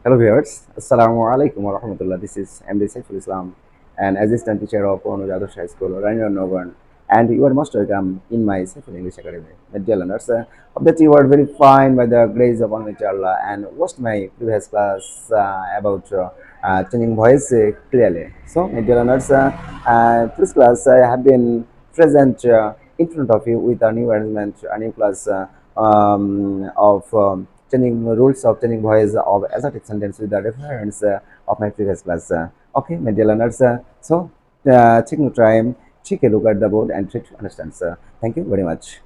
Hello viewers, Assalamu alaikum wa rahmatullah. This is MD Saiful Islam, an assistant teacher of Ono Adarsh High School, Ranjau Nogan, and you are most welcome in my Saiful English Academy. My dear learners, hope that you are very fine by the grace of Almighty Allah and watched my previous class about changing voice clearly. So, my dear learners, this class I have been present in front of you with a new arrangement, a new class of changing rules of changing voice of assertive sentence with the reference of my previous class. Okay, my dear learners. Take no time, take a look at the board and try to understand. Thank you very much.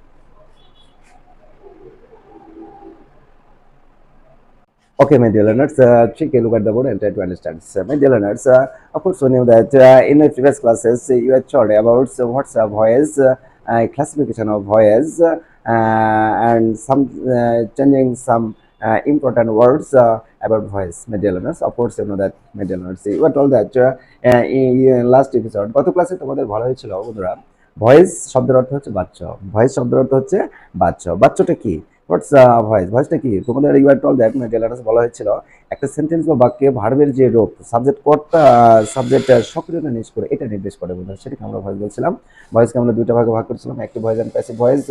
Okay, my dear learners, take a look at the board and try to understand. My dear learners, of course, you know that in my previous classes, you are told about what's a voice, classification of voice, and some changing some important words about voice. My dear learners, of course, you know that, my dear learners, you were told that in last episode, গত ক্লাসে তোমাদের বলা হয়েছিল বন্ধুরা voice শব্দের অর্থ হচ্ছে বাচ্চা ভয়েস শব্দের অর্থ হচ্ছে বাচ্চা বাচ্চাটা কি হোয়াটস ভয়েস ভয়েসটা কি তোমাদের you are told that materials বলা হয়েছিল একটা সেন্টেন্স বা বাক্যে ভার্বের যে রূপ সাবজেক্ট কর্তা সাবজেক্ট সক্রিয়তা নির্দেশ করে এটা নির্দেশ করে বন্ধুরা সেটাকে আমরা ভয়েস বলছিলাম ভয়েসকে আমরা দুইটা ভাগে ভাগ করেছিলাম একটি ভয়েস অ্যান্ড প্যাসিভ ভয়েস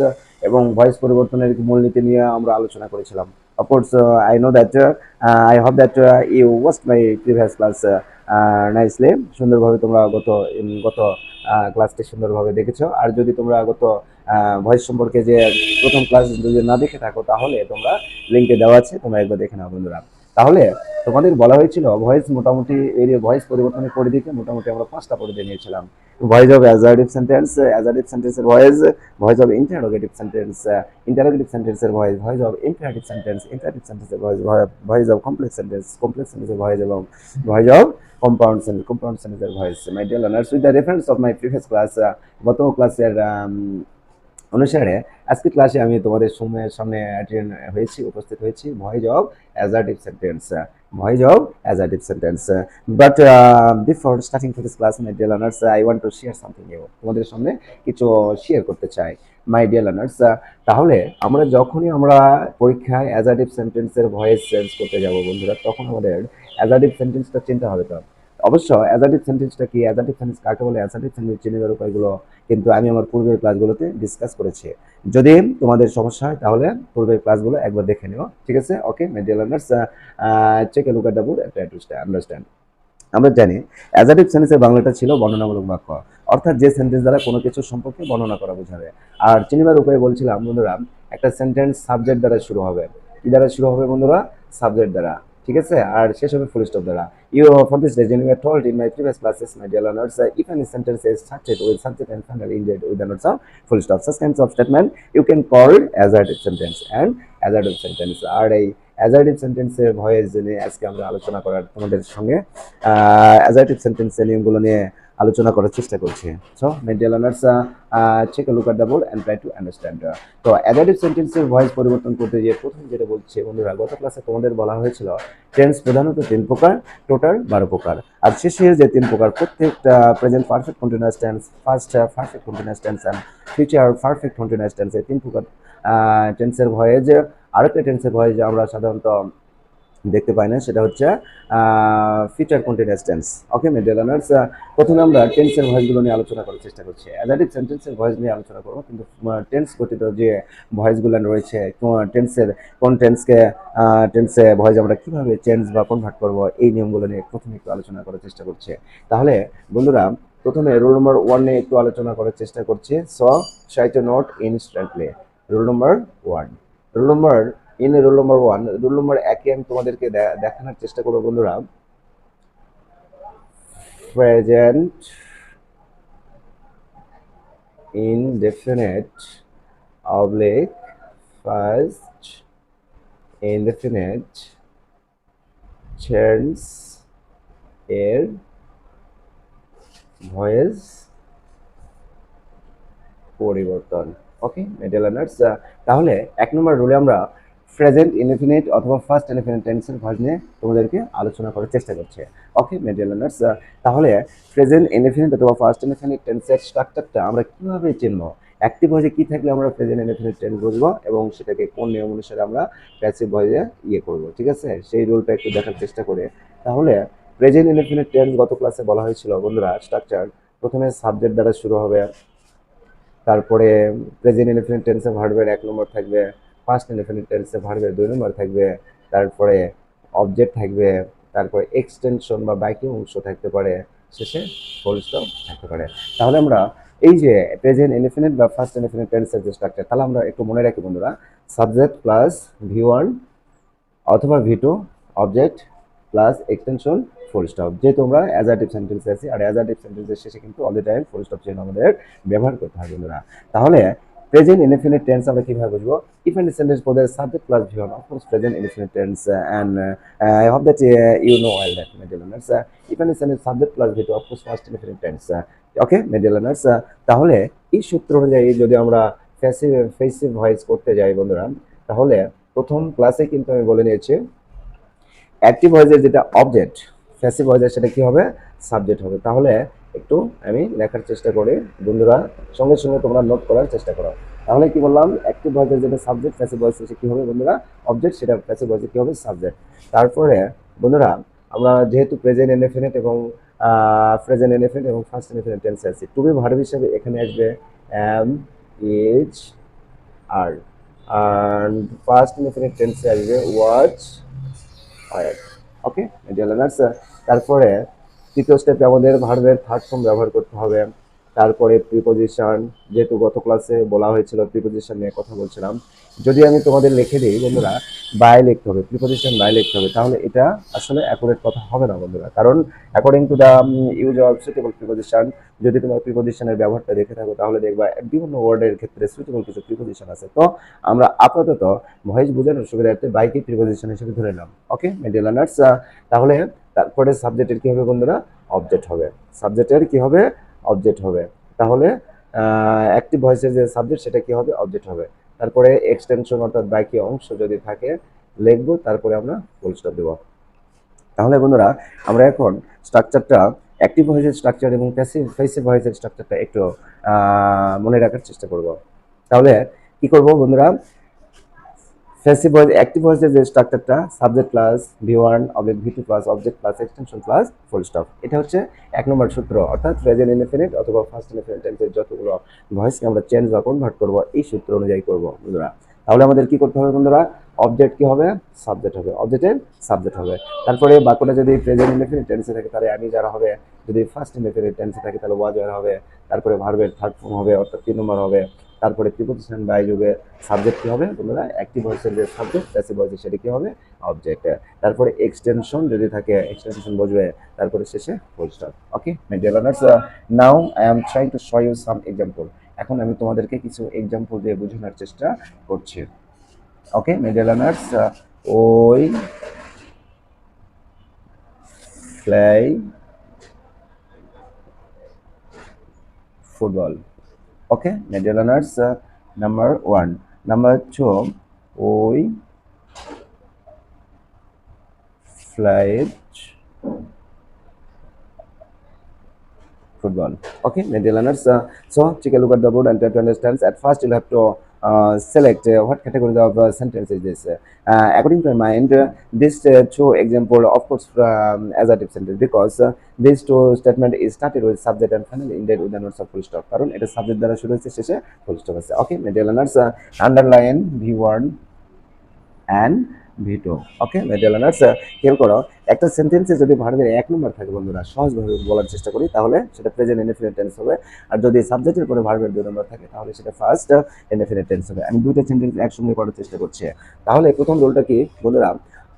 এবং ভয়েস পরিবর্তনের মূলনীতি নিয়ে আমরা আলোচনা করেছিলাম of course I know that I hope that you watched my previous class nicely সুন্দরভাবে তোমরা গত ক্লাসটি সুন্দরভাবে দেখেছো আর যদি তোমরা গত ভয়েস সম্পর্কে যে প্রথম ক্লাস যদি না দেখে থাকো তাহলে তোমরা লিঙ্কে দেওয়া আছে তোমরা একবার দেখে নাও বন্ধুরা তাহলে তোমাদের বলা হয়েছিল ভয়েস মোটামুটি এই ভয়েস পরিবর্তনের পরিধিকে মোটামুটি আমরা পাঁচটা পরিধি নিয়েছিলাম ভয়েস অফ অ্যাজার্টিভ সেন্টেন্সের voice voice of interrogative sentence interrogative সেন্টেন্সের voice voice of imperative sentence imperative সেন্টেন্সের ভয়েস ভয়েস অফ কমপ্লেক্স সেন্টেন্সের ভয়েস এবং voice of compound sentence voice. My dear learners, with the reference of my previous class, গত ক্লাসের অনুসারে আজকে ক্লাসে আমি তোমাদের সামনে অ্যাটেন্ড হয়েছি উপস্থিত হয়েছি voice of assertive sentence voice of assertive sentence but before starting to this class my dear learners I want to share something new তোমাদের সামনে কিছু শেয়ার করতে চাই মাই ডিয়ার লার্নার্স তাহলে যখনই আমরা পরীক্ষায় অ্যাজার্টিভ সেন্টেন্সের ভয়েস চেঞ্জ করতে যাব বন্ধুরা তখন আমাদের অ্যাজার্টিভ সেন্টেন্সটা চিনতে হবে তো অবশ্য অ্যাজার্টিভ সেন্টেন্সটা কি অ্যাজার্টিভ সেন্টেন্স কাকে বলে অ্যাজার্টিভ সেন্টেন্স চিনে যাওয়ার উপায়গুলো কিন্তু আমি আমার পূর্বের ক্লাসগুলোতে ডিসকাস করেছি যদি তোমাদের সমস্যা হয় তাহলে পূর্বের ক্লাসগুলো একবার দেখে নিও ঠিক আছে okay my dear learners check a look at the book and try to understand আমরা জানি অ্যাজার্টিভ সেন্টেন্সের বাংলাটা ছিল বর্ণনামূলক বাক্য অর্থাৎ যে সেন্টেন্স দ্বারা কোনো কিছু সম্পর্কে বর্ণনা করা বোঝাবে আর চিনিবার উপায়ে বলছিলাম বন্ধুরা একটা সেন্টেন্স সাবজেক্ট দ্বারা শুরু হবে কি দ্বারা শুরু হবে বন্ধুরা সাবজেক্ট দ্বারা ঠিক আছে আর শেষ হবে ফুল স্টপ দ্বারা you for this reason you were told in my previous classes my dear learners if any sentence is started with subject and final ended with the notes of full stop such kinds of statement you can call assertive sentence and assertive sentence আর এই assertive সেন্টেন্সের voice নিয়ে আজকে আমরা আলোচনা করার তোমাদের সঙ্গে assertive সেন্টেন্সের নিয়মগুলো নিয়ে আলোচনা করার চেষ্টা করছি so my dear learners check a look at the board and try to understand তো অ্যাজার্টিভ সেন্টেন্সের ভয়েস পরিবর্তন করতে গিয়ে প্রথম যেটা বলছে বন্ধুরা গত ক্লাসে তোমাদের বলা হয়েছিল টেন্স প্রধানত 3 প্রকার টোটাল 12 প্রকার আর শেষের যে 3 প্রকার প্রত্যেকটা present perfect continuous tense first perfect continuous tense and future perfect continuous tense এই 3 প্রকার টেন্সের ভয়েস আরেকটা টেন্সের ভয়েস যা আমরা সাধারণত দেখতে পাই না সেটা হচ্ছে future continuous tense okay my dear learners প্রথমে আমরা টেন্সের ভয়েসগুলো নিয়ে আলোচনা করার চেষ্টা করছি অ্যাজার্টিভ সেন্টেন্সের ভয়েস নিয়ে আলোচনা করব কিন্তু টেন্স গঠিত যে ভয়েসগুলো রয়েছে টেন্সের কোন টেন্সে ভয়েস আমরা কিভাবে চেঞ্জ বা কনভার্ট করব এই নিয়মগুলো নিয়ে প্রথমে একটু আলোচনা করার চেষ্টা করছি তাহলে বন্ধুরা প্রথমে রুল নম্বর 1 নিয়ে একটু আলোচনা করার চেষ্টা করছি so try to note instantly rule number 1 rule number rule number 1 rule number 1 আমি তোমাদেরকে দেখানোর চেষ্টা করব বন্ধুরা present indefinite oblique first indefinite tense এর ভয়েস পরিবর্তন ওকে মাই ডিয়ার লার্নার্স তাহলে 1 নম্বর রুলে আমরা প্রেজেন্ট ইনডেফিনিট অথবা ফার্স্ট ইনডেফিনিট টেন্সের ভয়েস নিয়ে তোমাদেরকে আলোচনা করার চেষ্টা করছে ওকে মাই ডিয়ার লার্নার্স তাহলে প্রেজেন্ট ইনডেফিনিট অথবা ফার্স্ট ইনডেফিনিট টেন্সের স্ট্রাকচারটা আমরা কিভাবে চিনব অ্যাক্টিভ ভয়েসে কি থাকলে আমরা প্রেজেন্ট ইনডেফিনিট টেন্স বুঝবো এবং সেটাকে কোন নিয়ম অনুসারে আমরা প্যাসিভ ভয়েসে করব, ঠিক আছে? সেই রুলটা একটু দেখার চেষ্টা করে। তাহলে প্রেজেন্ট ইনডেফিনিট টেন্স গত ক্লাসে বলা হয়েছিল বন্ধুরা, স্ট্রাকচার প্রথমে সাবজেক্ট দ্বারা শুরু হবে, তারপরে প্রেজেন্ট ইনডেফিনিট টেন্সে ভার্বের 1 নম্বর থাকবে, পাস্ট ইনডেফিনিট টেন্সে ভার্বের 2 নম্বর থাকবে, তারপরে অবজেক্ট থাকবে, তারপরে এক্সটেনশন বা বাকি অংশ থাকতে পারে, শেষে ফুল স্টপ থাকতে পারে। তাহলে আমরা এই যে প্রেজেন্ট ইনডেফিনিট বা ফার্স্ট ইনডেফিনিট টেন্সের যে স্ট্রাকচার, তাহলে আমরা একটু মনে রাখি বন্ধুরা, সাবজেক্ট প্লাস V1 অথবা V2, object plus extension full stop. যেহেতু আমরা অ্যাসার্টিভ সেন্টেন্সে আছি, আর অ্যাসার্টিভ সেন্টেন্সের শেষে কিন্তু all the time full stop চিহ্ন আমাদের ব্যবহার করতে হয় বন্ধুরা। তাহলে প্রেজেন্ট ইনডেফিনিট টেন্স আমরা কিভাবে বুঝবো? If any sentence for the subject plus V1, of course present indefinite tense, and I hope that you know all that, my dear learners. If any sentence subject plus V2, of course past indefinite tense. Okay, my dear learners. তাহলে এই সূত্র অনুযায়ী যদি আমরা passive voice করতে যাই বন্ধুরা, তাহলে প্রথম ক্লাসে কিন্তু আমি বলে নিয়েছি অ্যাক্টিভ ভয়েসের যেটা অবজেক্ট, প্যাসিভ ভয়েসের সেটা কি হবে? সাবজেক্ট হবে। তাহলে একটু আমি লেখার চেষ্টা করি, বন্ধুরা সঙ্গে সঙ্গে তোমরা নোট করার চেষ্টা করো। তাহলে কি বললাম? অ্যাক্টিভ ভয়েসের যেটা সাবজেক্ট, প্যাসিভ ভয়েসের কি হবে বন্ধুরা? অবজেক্ট, সেটা প্যাসিভ ভয়েসে কি হবে? সাবজেক্ট। তারপরে বন্ধুরা আমরা যেহেতু প্রেজেন্ট ইনডেফিনিট এবং ফার্স্ট ইনডেফিনিট টেন্সে আছি, টু বি ভার্ব হিসেবে এখানে আসবে am, is, are, and past indefinite tense আসবে ওয়াজ, আর। ওকে ডিয়ার লার্নার্স, তারপরে তৃতীয় স্টেপে আমাদের ভার্বের থার্ড ফর্ম ব্যবহার করতে হবে। তারপরে প্রিপোজিশন, যেহেতু গত ক্লাসে বলা হয়েছিল প্রিপোজিশন নিয়ে কথা বলছিলাম, যদি আমি তোমাদের লিখে দিই বন্ধুরা বাই লিখতে হবে, প্রিপোজিশন বাই লিখতে হবে, তাহলে এটা আসলে অ্যাকুরেট কথা হবে না বন্ধুরা। কারণ according to the use of suitable preposition, যদি তোমার প্রিপোজিশনের ব্যবহারটা দেখে থাকো তাহলে দেখবা বিভিন্ন ওয়ার্ডের ক্ষেত্রে সুইটেবল কিছু প্রিপোজিশন আছে। তো আমরা আপাতত ভয়েস বোঝানোর সুবিধার্থে বাইকে প্রিপোজিশন হিসেবে ধরে নিলাম। ওকে মিডিয়া লার্নার্স, তাহলে তারপরে সাবজেক্টের কি হবে বন্ধুরা? অবজেক্ট হবে। সাবজেক্টের কি হবে? অবজেক্ট হবে। তাহলে অ্যাক্টিভ ভয়েসের যে সাবজেক্ট সেটা কি হবে? অবজেক্ট হবে। তারপরে এক্সটেনশন অর্থাৎ বাকি অংশ যদি থাকে লিখবো, তারপরে আমরা ফুল স্টপ দেবো। তাহলে বন্ধুরা আমরা এখন স্ট্রাকচারটা, অ্যাক্টিভ ভয়েসের স্ট্রাকচার এবং প্যাসিভ ভয়েসের স্ট্রাকচারটা একটু মনে রাখার চেষ্টা করব। তাহলে কি করব বন্ধুরা? প্যাসিভ ভয়েস, অ্যাক্টিভ ভয়েসের যে স্ট্রাকচারটা, subject plus V1 object V2 plus object plus extension plus full stop, এটা হচ্ছে 1 নম্বর সূত্র। অর্থাৎ প্রেজেন্ট ইনডেফিনিট অথবা ফার্স্ট ইনডেফিনিট টেন্সের যতগুলো ভয়েসকে আমরা চেঞ্জ বা কনভার্ট করব এই সূত্র অনুযায়ী করব বন্ধুরা। তাহলে আমাদের কি করতে হবে বন্ধুরা? অবজেক্ট কি হবে? সাবজেক্ট হবে। অবজেক্টের সাবজেক্ট হবে। তারপরে বাক্যটা যদি প্রেজেন্ট ইনডেফিনিট টেন্সে থাকে তাহলে আমি যারা হবে, যদি ফার্স্ট ইনডেফিনিট টেন্সে থাকে তাহলে ওয়াজ যারা হবে, তারপরে ভার্বের থার্ড ফর্ম হবে অর্থাৎ 3 নম্বর হবে, তারপরে প্রিপোজিশন বাই যুগে সাবজেক্ট কি হবে বন্ধুরা? অ্যাক্টিভ ভয়েসের যে সাবজেক্ট, প্যাসিভ ভয়েসের সেটা কি হবে? অবজেক্ট। তারপরে এক্সটেনশন যদি থাকে এক্সটেনশন বসবে, তারপরে শেষে full stop. Okay my dear learners, now I am trying to show you some example. এখন আমি তোমাদেরকে কিছু এক্সাম্পল দিয়ে বোঝানোর চেষ্টা করছি। Okay my dear learners, we play football. Okay, my dear learners, number 1. Number 2, we played football. Okay, my dear learners, so take a look at the board and try to understand. At first, you'll have to select what category of sentence is this. According to my mind, this two example, of course, assertive sentence, because these two statement is started with subject and finally ended with the notes of full stop. কারণ এটা subject দ্বারা শুরু হচ্ছে, শেষে full stop আছে। ওকে my dear learners, underline V1 and V2। Okay my dear learners, খেয়াল করো একটা সেন্টেন্সে যদি ভার্বের 1 নম্বর থাকে বন্ধুরা, সহজভাবে বলার চেষ্টা করি, তাহলে সেটা প্রেজেন্ট ইনডেফিনিট টেন্স হবে। আর যদি সাবজেক্টের পরে ভার্বের 2 নম্বর থাকে তাহলে সেটা ফার্স্ট ইনডেফিনিট টেন্স হবে। আমি দুইটা সেন্টেন্স একসঙ্গে করার চেষ্টা করছি। তাহলে প্রথম রুলটা কি বন্ধুরা?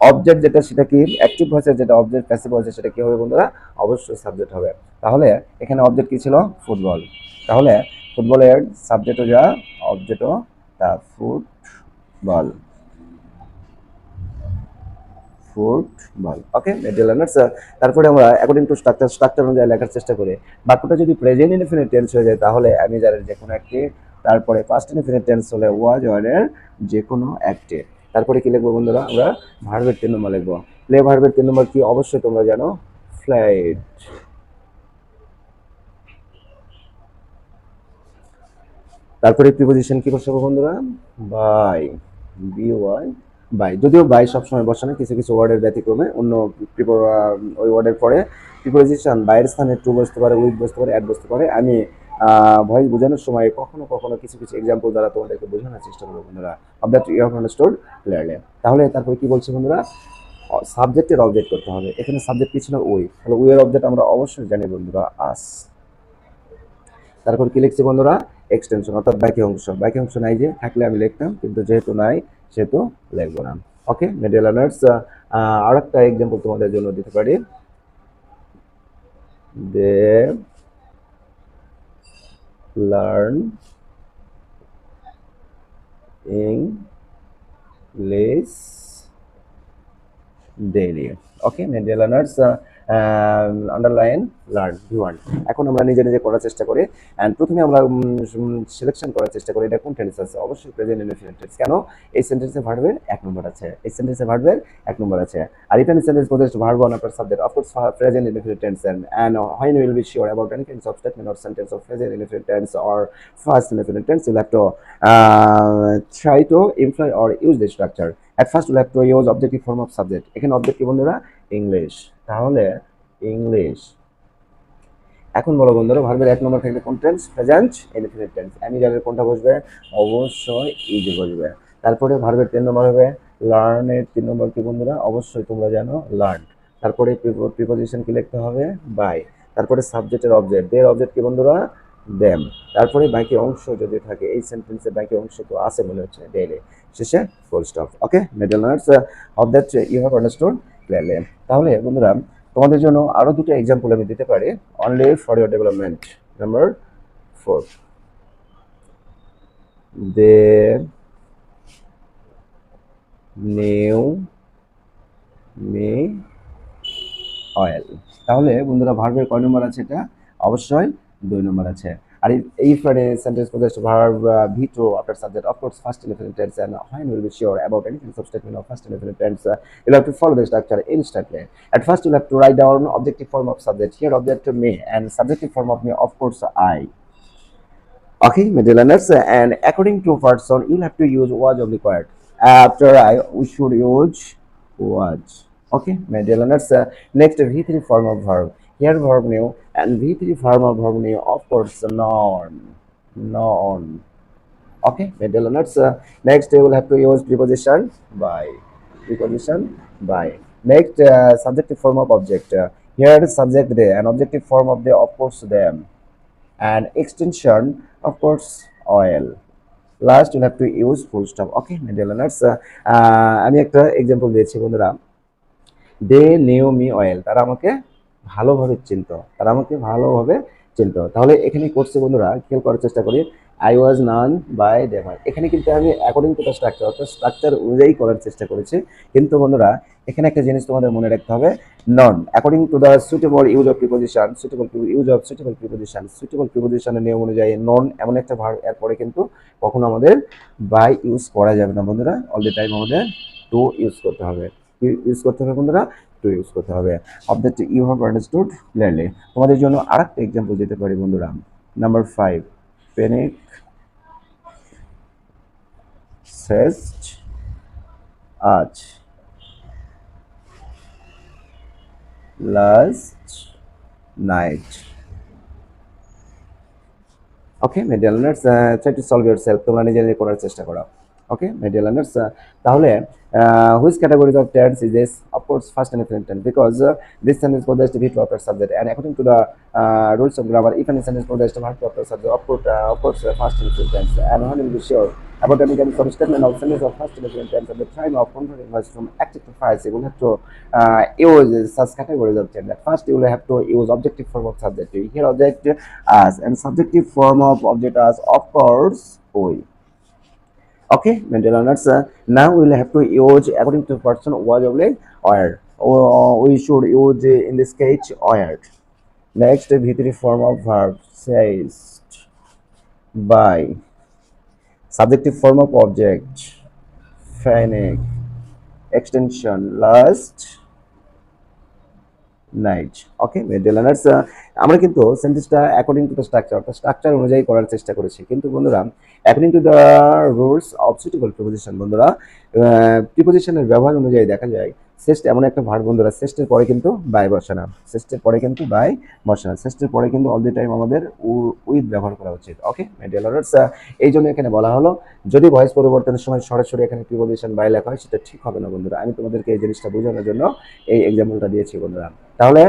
অবজেক্ট যেটা সেটা কি? অ্যাক্টিভ ভয়েসের যেটা অবজেক্ট, প্যাসিভ ভয়েসের সেটা কি হবে বন্ধুরা? অবশ্যই সাবজেক্ট হবে। তাহলে এখানে অবজেক্ট কি ছিল? ফুটবল। তাহলে ফুটবলের সাবজেক্টও যা, অবজেক্টও তা, football, football. Okay my dear learners, তারপরে আমরা অ্যাকর্ডিং টু স্ট্রাকচার অনুযায়ী লেখার চেষ্টা করি। বাক্যটা যদি প্রেজেন্ট ইনডেফিনিট টেন্স হয়ে যায় তাহলে আমি যারা যে কোনো একটি, তারপরে পাস্ট ইনডেফিনিট টেন্স হলে ওয়াজ ওয়ারের যে কোনো একটি, তারপরে কি লিখবো বন্ধুরা? আমরা ভার্বের 3 নম্বর লিখবো। প্লে ভার্বের 3 নম্বর কি? অবশ্যই তোমরা জানো, ফ্লাইট। তারপরে প্রিপোজিশন কি বসাবো বন্ধুরা? By, B Y, by. যদিও বাই সবসময় বসে না, কিছু কিছু ওয়ার্ডের ব্যতিক্রমে অন্য ওই ওয়ার্ডের পরে প্রিপোজিশন বাইয়ের স্থানে টু বসতে পারে, উইথ বসতে পারে, অ্যাড বসতে পারে। আমি ভয়েস বোঝানোর সময় কখনো কখনো কিছু কিছু এক্সাম্পল দ্বারা তোমাদেরকে বোঝানোর চেষ্টা করবো বন্ধুরা। Of that you have understood clearly. তাহলে তারপরে কি বলছি বন্ধুরা? সাবজেক্টের অবজেক্ট করতে হবে। এখানে সাবজেক্ট কি ছিল? উই। তাহলে উই এর অবজেক্ট আমরা অবশ্যই জানি বন্ধুরা, আস। তারপর কি লিখছি বন্ধুরা? এক্সটেনশন, অর্থাৎ বাকি অংশ। বাকি অংশ নাই, যে থাকলে আমি লিখতাম, কিন্তু যেহেতু নাই সেহেতু লিখবো না। ওকে মিডিয়া লার্নার্স, আর একটা এক্সাম্পল তোমাদের জন্য দিতে পারি। They learn English daily. Okay media learners, underline learn V. এখন আমরা নিজে নিজে করার চেষ্টা করি। অ্যান্ড প্রথমে আমরা সিলেকশন করার চেষ্টা করি এটা কোন টেন্স আছে। অবশ্যই প্রেজেন্ট ইনডেফিনিট টেন্স। কেন? এই সেন্টেন্সে ভার্বের 1 নম্বর আছে, এই সেন্টেন্সে ভার্বের 1 নম্বর আছে। আর ইফেন sentence possessed verb on after subject, of course present indefinite tense, and when you will be sure about any kinds of statement or sentence of present indefinite tense or first indefinite tense, you'll have to try to employ or use the structure. At first you'll have to use objective form of subject. এখানে object কি বন্ধুরা? English. তাহলে English. এখন বলো বন্ধুরা, ভার্বের 1 নম্বর থাকলে কোন টেন্স? Present indefinite tense. আমি জানি কোনটা বসবে? অবশ্যই ইজ বসবে। তারপরে ভার্বের 3 নম্বর হবে লার্ন এর 3 নম্বর কি বন্ধুরা? অবশ্যই তোমরা জানো, লার্ন। তারপরে প্রিপোজিশন কি লিখতে হবে? বাই। তারপরে সাবজেক্টের অবজেক্ট, দের অবজেক্ট কি বন্ধুরা? দেম। তারপরে বাকি অংশ যদি থাকে, এই সেন্টেন্সে বাকি অংশ তো আছে মনে হচ্ছে, ডেইলি। শেষে full stop. Okay my dear learners, of that you have understood clearly. তাহলে বন্ধুরা তোমাদের জন্য আরো দুটো এক্সাম্পল আমি দিতে পারি, only for your development. Number 4, they knew me well. তাহলে বন্ধুরা ভার্বের কয় নম্বর আছে? এটা অবশ্যই 2 নম্বর আছে। আর এই sentence possessed verb V2 after subject, of course first indefinite tense, and when will be sure about anything substatement of first indefinite tense, you'll have to follow the structure instantly. At first you'll have to write down objective form of subject, here object me, and subjective form of me, of course I. Okay my dear learners, and according to person you'll have to use was of required. After I, we should use was. Okay my dear learners, next V3 form of verb. Here verb new, and V3 form of verb new, of course noun. Okay my dear learners, next we will have to use preposition by. Preposition by. Next subjective form of object. Here the subject they, and objective form of the, of course them, and extension, of course oil. Last you'll have to use full stop. Okay my dear learners, আমি একটা example দিয়েছি বন্ধুরা। দে knew me oil, তারা আমাকে ভালোভাবে চিনতো, তারা আমাকে ভালোভাবে চিনতো। তাহলে এখানে করছে বন্ধুরা, খেয়াল করার চেষ্টা করি, I was known by them. এখানে কিন্তু আমি অ্যাকর্ডিং টু দ্য স্ট্রাকচার, অর্থাৎ স্ট্রাকচার অনুযায়ী করার চেষ্টা করেছি। কিন্তু বন্ধুরা এখানে একটা জিনিস তোমাদের মনে রাখতে হবে, noun according to the suitable use of preposition, suitable প্রিপোজিশনের নিয়ম অনুযায়ী নন এমন একটা ভার্ব এরপরে কিন্তু কখনো আমাদের বাই ইউজ করা যাবে না বন্ধুরা। অল দ্য টাইম আমাদের টু ইউজ করতে হবে। ইউজ করতে হবে বন্ধুরা, টু ইউজ করতে হবে। Of that you have understood clearly. তোমাদের জন্য আরেকটা এক্সাম্পল দিতে পারি বন্ধুরা। Number 5, panic set as last night. Okay my dear learners, try to solve yourself, তোমরা নিজে নিজে করার চেষ্টা করো। ওকে মাই ডিয়ার লার্নার্স, তাহলে which categories of tense is this? Of course first indefinite tense, because this sentence possessed V2 after subject, and according to the rules of grammar, if any sentence possessed verb after subject, of course first indefinite tense. And when will be sure about any kind of statement of sentence of first indefinite tense, at the time of converting words from active to passive, you will have to use such categories of tense. At first you will have to use objective form of subject, here object as, and subjective form of object as, of course we. Okay mental learners, now we will have to use according to person was only or we should use in this case oired. Next V3 form of verb, says by. Subjective form of object, fanic. Extension last night. Okay dear learners, আমরা কিন্তু সেন্টেন্সটা according to the structure অর্থাৎ structure অনুযায়ী করার চেষ্টা করেছি, কিন্তু বন্ধুরা according to the rules of suitable preposition বন্ধুরা প্রিপোজিশনের ব্যবহার অনুযায়ী দেখা যায় শেষে এমন একটা ভার্ব বন্ধুরা শেষের পরে কিন্তু বাই বসে না, শেষের পরে কিন্তু বাই বসে না, শেষের পরে কিন্তু অল দি টাইম আমাদের উইথ ব্যবহার করা উচিত। ওকে ডিয়ার লার্নার্স, এই জন্য এখানে বলা হলো যদি ভয়েস পরিবর্তনের সময় সরাসরি এখানে প্রিপোজিশন বাই লেখা হয় সেটা ঠিক হবে না বন্ধুরা। আমি তোমাদেরকে এই জিনিসটা বোঝানোর জন্য এই এক্সাম্পলটা দিয়েছি বন্ধুরা। তাহলে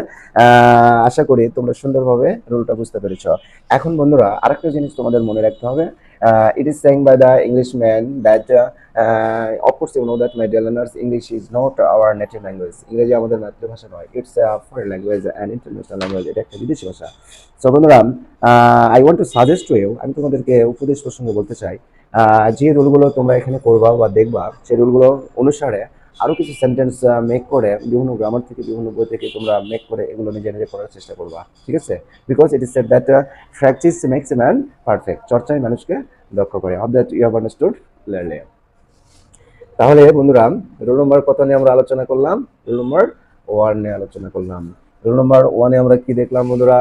আশা করি তোমরা সুন্দরভাবে রুলটা বুঝতে পেরেছ। এখন বন্ধুরা আরেকটা জিনিস তোমাদের মনে রাখতে হবে, it is saying by the Englishman that of course you know that my dear learners English is not our native language, ইংরেজি আমাদের মাতৃভাষা নয়, it's a foreign language and international language, এটা একটা বিদেশি ভাষা। সো বন্ধুরা I want to suggest to you, আমি তোমাদেরকে উপদেশ প্রসঙ্গে বলতে চাই, যে রুলগুলো তোমরা এখানে করবা বা দেখবা সেই রুলগুলো অনুসারে আরো কিছু সেন্টেন্স মেক করে বিভিন্ন গ্রামার থেকে বিভিন্ন বই থেকে তোমরা মেক করে এগুলো নিজে নিজে করার চেষ্টা করবা, ঠিক আছে? Because it is said that practice makes a man perfect, চর্চায় মানুষকে দক্ষ করে। Hope that you have understood clearly. তাহলে বন্ধুরা রুল নম্বর কত নিয়ে আমরা আলোচনা করলাম? রুল নম্বর 1 নিয়ে আলোচনা করলাম। রুল নম্বর 1 এ আমরা কি দেখলাম বন্ধুরা?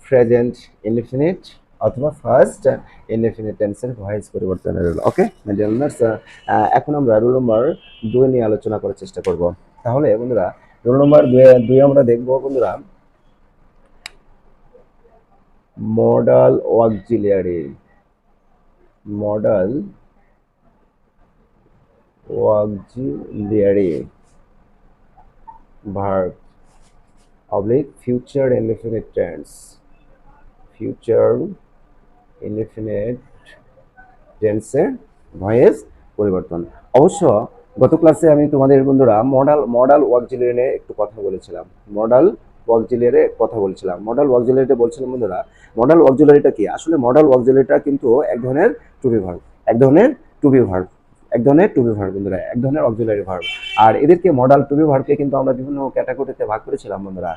প্রেজেন্ট ইনডিফিনিট অথবা ফার্স্ট ইনডিফিনিট টেন্সের ভয়েস পরিবর্তনের রুল। ওকে ডিয়ার লার্নার্স, এখন আমরা রুল নম্বর 2 নিয়ে আলোচনা করার চেষ্টা করব। তাহলে বন্ধুরা রুল নম্বর 2 আমরা দেখব বন্ধুরা modal auxiliary. Modal auxiliary verb oblique future indefinite tense, future indefinite tense এর ভয়েস পরিবর্তন। অবশ্য গত ক্লাসে আমি তোমাদের বন্ধুরা মডাল অক্সিলিয়ারি নিয়ে একটু কথা বলেছিলাম, মডাল অক্সিলিয়ারিতে বলছিলাম বন্ধুরা মডাল অক্সিলিয়ারিটা কি? আসলে মডাল অক্সিলিয়ারিটা কিন্তু এক ধরনের টু বি ভার্ব, এক ধরনের টু বি ভার্ব, এক ধরনের টু বি ভার্ব বন্ধুরা, এক ধরনের অক্সিলিয়ারি ভার্ব। আর এদেরকে মডাল টু বি ভার্বকে কিন্তু আমরা বিভিন্ন ক্যাটাগরিতে ভাগ করেছিলাম বন্ধুরা।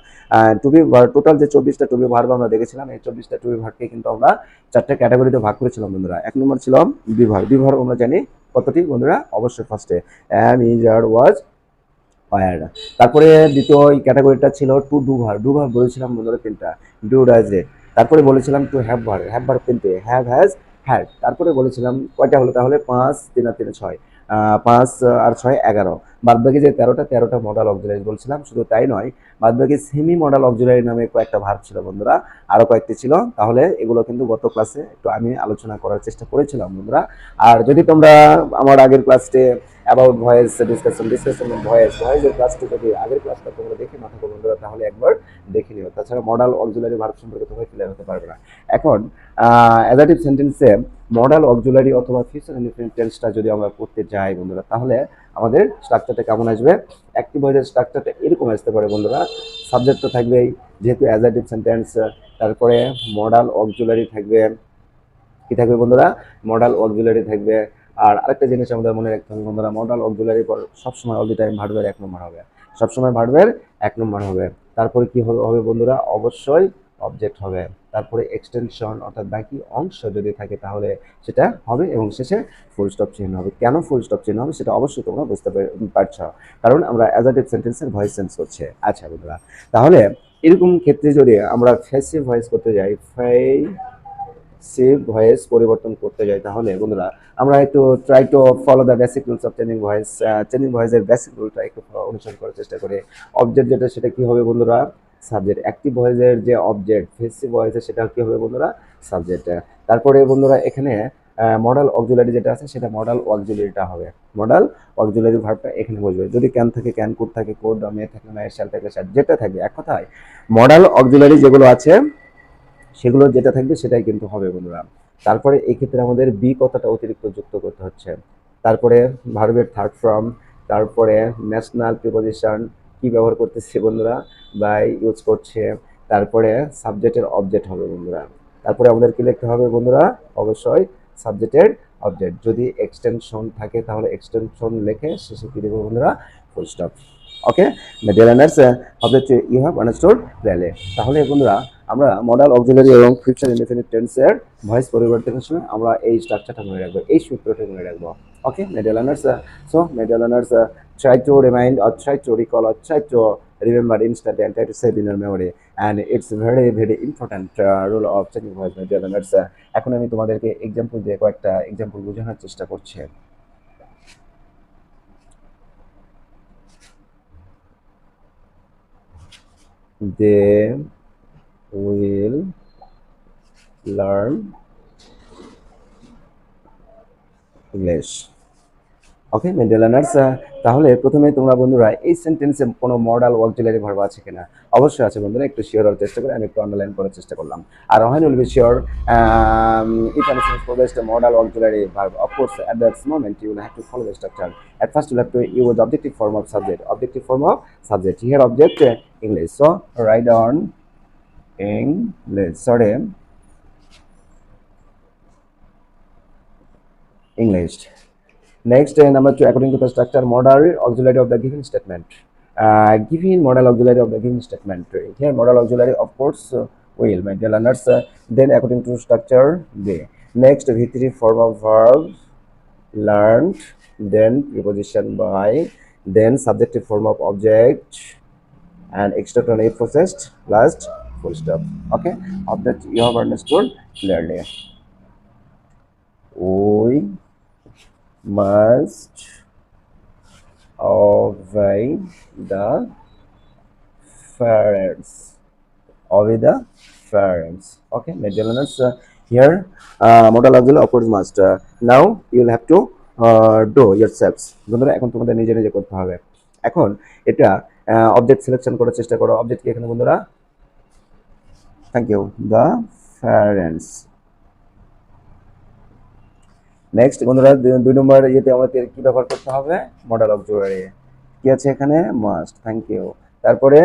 টু বি টোটাল যে 24টা টু বি ভার্ব আমরা দেখেছিলাম, এই 24টা টু বি ভার্বকে কিন্তু আমরা 4টে ক্যাটাগরিতে ভাগ করেছিলাম বন্ধুরা। এক নম্বর ছিল বি ভার্ব। বি ভার্ব আমরা জানি কতটি বন্ধুরা? অবশ্যই ফার্স্টে অ্যাম, ইজ, আর, ওয়াজ, ওয়ার। তারপরে দ্বিতীয় ক্যাটাগরিটা ছিল to do verb. Do verb বলেছিলাম বন্ধুরা 3টা, ডু, ডাজ, ডে। তারপরে বলেছিলাম to have verb, have verb 3টে, হ্যাভ, হ্যাজ, হ্যাড। তারপরে বলেছিলাম কয়টা হলো তাহলে? 5, 3 আর 3 6, 5 আর 6 11। বাদবাকি যে 13টা মডাল অক্সিলারি বলছিলাম, শুধু তাই নয় বাদবাকি সেমি মডাল অক্সিলারি নামে কয়েকটা ভার্ব ছিল বন্ধুরা, আরো কয়েকটি ছিল। তাহলে এগুলো কিন্তু গত ক্লাসে একটু আমি আলোচনা করার চেষ্টা করেছিলাম বন্ধুরা। আর যদি তোমরা আমার আগের ক্লাসে অ্যাবাউট ভয়েস ডিসকাশন ভয়েসের ক্লাসটি যদি আগের ক্লাসটা তোমরা দেখে না থাকো বন্ধুরা তাহলে একবার দেখে নিও, তাছাড়া মডাল অক্সিলারি ভার্ব সম্পর্কে তোমরা ক্লিয়ার হতে পারবে না। এখন অ্যাডজেক্টিভ সেন্টেন্সে মডাল অক্সিলারি অথবা ফিউচার ইনডিফিনিট টেন্সটা যদি আমরা করতে যাই বন্ধুরা তাহলে আমাদের স্ট্রাকচারটা কেমন আসবে? অ্যাক্টিভ ভয়েসের স্ট্রাকচারটা এরকম আসতে পারে বন্ধুরা। সাবজেক্ট তো থাকবেই যেহেতু অ্যাডজেক্টিভ সেন্টেন্স, তারপরে মডাল অক্সিলারি থাকবে, কি থাকবে বন্ধুরা? মডাল অক্সিলারি থাকবে। আর আরেকটা জিনিস আমাদের মনে রাখতে হবে বন্ধুরা, মডাল অক্সিলারি পর সবসময় অল দি টাইম ভার্বের 1 নম্বর হবে, সবসময় ভার্বের 1 নম্বর হবে। তারপরে কি হবে বন্ধুরা? অবশ্যই অবজেক্ট হবে। তারপরে এক্সটেনশন অর্থাৎ বাকি অংশ যদি থাকে তাহলে সেটা হবে এবং শেষে ফুল স্টপ চিহ্ন হবে। কেন ফুল স্টপ চিহ্ন হবে সেটা অবশ্যই তোমরা বুঝতে পারছো, কারণ আমরা অ্যাডজেক্টিভ সেন্টেন্সের ভয়েস চেঞ্জ করছে। আচ্ছা বন্ধুরা, তাহলে এরকম ক্ষেত্রে যদি আমরা ফ্যাসিভ ভয়েস করতে যাই, সেভ ভয়েস পরিবর্তন করতে যাই তাহলে বন্ধুরা আমরা একটু try to follow the basic rules of changing ভয়েসের বেসিক রুলটা একটু অনুসরণ করার চেষ্টা করি। অবজেক্ট যেটা সেটা কি হবে বন্ধুরা? সাবজেক্ট। অ্যাক্টিভ ভয়েসের যে অবজেক্ট ফেসিভ ভয়েসের সেটা কি হবে বন্ধুরা? সাবজেক্ট। তারপরে বন্ধুরা এখানে মডাল অক্সিলারি যেটা আছে সেটা মডাল অক্সিলারিটা হবে, মডাল অক্সিলারি ভার্বটা এখানে বসবে। যদি ক্যান থাকে ক্যান, কুড থাকে কুড, মে থাকে মে, শ্যাল থাকে শ্যাল, যেটা থাকবে এক কথায় মডাল অক্সিলারি যেগুলো আছে সেগুলো যেটা থাকবে সেটাই কিন্তু হবে বন্ধুরা। তারপরে এই ক্ষেত্রে আমাদের বি কথাটা অতিরিক্ত যুক্ত করতে হচ্ছে। তারপরে ভার্বের থার্ড ফর্ম, তারপরে ন্যাশনাল প্রিপোজিশন কি ব্যবহার করতেছে বন্ধুরা? বাই ইউজ করছে। তারপরে সাবজেক্টের অবজেক্ট হবে বন্ধুরা। তারপরে আমাদের কি লিখতে হবে বন্ধুরা? অবশ্যই সাবজেক্টের অবজেক্ট। যদি এক্সটেনশন থাকে তাহলে এক্সটেনশন লিখে শেষে কি দেবো বন্ধুরা? ফুল stop. Okay dear learners, hope that you have understood clearly. তাহলে বন্ধুরা আমরা মডাল অক্সিলারি এবং ফিউচার ইনডেফিনিট টেন্সের ভয়েস পরিবর্তনের সময় আমরা এই স্ট্রাকচারটা মনে রাখবো, এই সূত্রটা মনে রাখবো। Okay dear learners, so dear learners, try to remind or try to recall or try to remember instantly and try to save in your memory, and it's very very important role of checking voice. Deer learners, এখন আমি তোমাদেরকে example দিয়ে কয়েকটা example বোঝানোর চেষ্টা করছি। They will learn English. Okay dear learners, তাহলে প্রথমে তোমরা বন্ধুরা এই সেন্টেন্সে কোনো মডাল অক্সিলারি ভার্ব আছে কিনা? অবশ্যই আছে বন্ধুরা, একটু শিওর হওয়ার চেষ্টা করে আমি একটু আন্ডারলাইন করার চেষ্টা করলাম। আর when will be sure if an sentence possesses a modal auxiliary verb, of course at that moment you will have to follow the structure. At first you will have to use the objective form of subject, objective form of subject, here object English, so write down English, sorry, English. Next, number two, according to the structure, modal auxiliary of the given statement. Given modal auxiliary of the given statement. Here, modal auxiliary, of course, will, my dear learners. Then, according to structure, they. Next, V3 form of verb, learned. Then, preposition by. Then, subjective form of object. And external possessed. Last, full stop. Okay, hope that you have understood clearly. We must obey the parents. Obey the parents. Okay, my dear learners, here modal auxiliary of course must. Now you will have to do yourselves. বন্ধুরা এখন তোমাদের নিজে নিজে করতে হবে। এখন এটা object selection করার চেষ্টা করো। অবজেক্ট কি এখানে বন্ধুরা? Thank you, the parents. Next বন্ধুরা 2 নম্বর ইয়েতে আমাদের কি ব্যবহার করতে হবে? Modal auxiliary. কি আছে এখানে? Must, thank you. তারপরে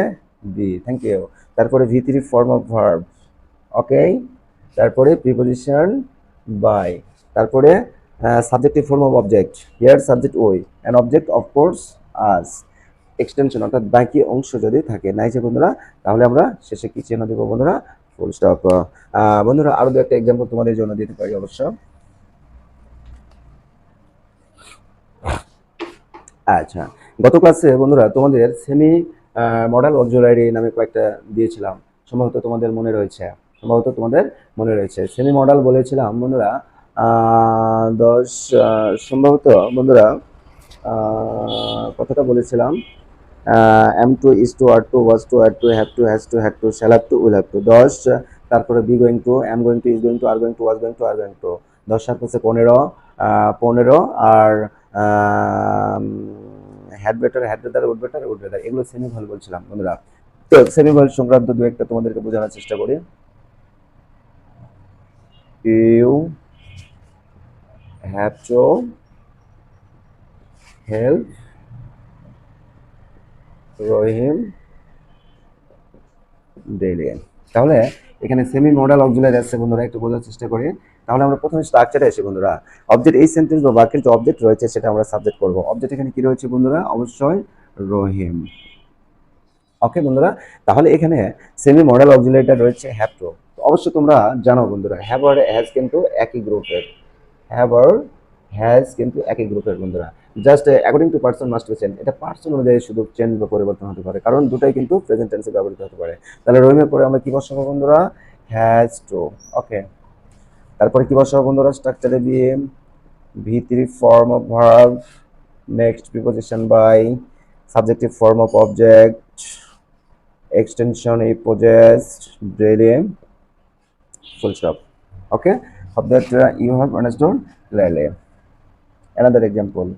বি, থ্যাংক ইউ। তারপরে V3 form of verb, okay. তারপরে প্রিপোজিশন বাই, তারপরে subjective form of object, here subject we and object of course us. Extension অর্থাৎ বাকি অংশ যদি থাকে নাই যে বন্ধুরা, তাহলে আমরা শেষে কি চিহ্ন দেবো বন্ধুরা? Full stop. বন্ধুরা আরো দু একটা এক্সাম্পল তোমাদের জন্য দিতে পারি অবশ্য। আচ্ছা, গত ক্লাসে বন্ধুরা তোমাদের সেমি মডাল অক্সিলারি নামে কয়েকটা দিয়েছিলাম, সম্ভবত তোমাদের মনে রয়েছে, মনে রয়েছে। সেমি মডাল বলেছিলাম বন্ধুরা 10 সম্ভবত বন্ধুরা কথাটা বলেছিলাম am to is to are to was to are to have to has to had to shall have to will have to. 10, তারপরে be going to, am going to, is going to, are going to, was going to, are going to. 10 সাত হচ্ছে 15 আর had better, had better, would better, would better, এগুলো semi ভ্যাল বলছিলাম বন্ধুরা। তো semi ভ্যাল সংক্রান্ত দু একটা তোমাদেরকে বোঝানোর চেষ্টা করি। You have to help Rahim daily. তাহলে এখানে সেমি মডাল অক্সিলারি আছে বন্ধুরা, একটু বোঝার চেষ্টা করি। তাহলে আমরা প্রথমে স্ট্রাকচারে আসি বন্ধুরা। অবজেক্ট, এই সেন্টেন্স বা বাক্যের যে অবজেক্ট রয়েছে সেটা আমরা সাবজেক্ট করব। অবজেক্ট এখানে কি রয়েছে বন্ধুরা? অবশ্যই রহিম। ওকে বন্ধুরা, তাহলে এখানে সেমি মডাল অক্সিলারিটা রয়েছে হ্যাভ টু। অবশ্য তোমরা জানো বন্ধুরা হ্যাভ আর হ্যাজ কিন্তু একই গ্রুপের, হ্যাভ আর হ্যাজ কিন্তু একই গ্রুপের বন্ধুরা। Just according to person must be change, এটা পার্সন অনুযায়ী শুধু চেঞ্জ বা পরিবর্তন হতে পারে, কারণ দুটাই কিন্তু প্রেজেন্ট টেন্সে ব্যবহৃত হতে পারে। তাহলে রহিমের পরে আমরা কি বসাবো বন্ধুরা? Has to. ওকে, তারপরে কি বসাবো বন্ধুরা? স্ট্রাকচারে দিয়ে V3 form of verb, next preposition by, subjective form of object, extension if possessed, daily, full stop. Okay, hope that you have understood clearly. Another example,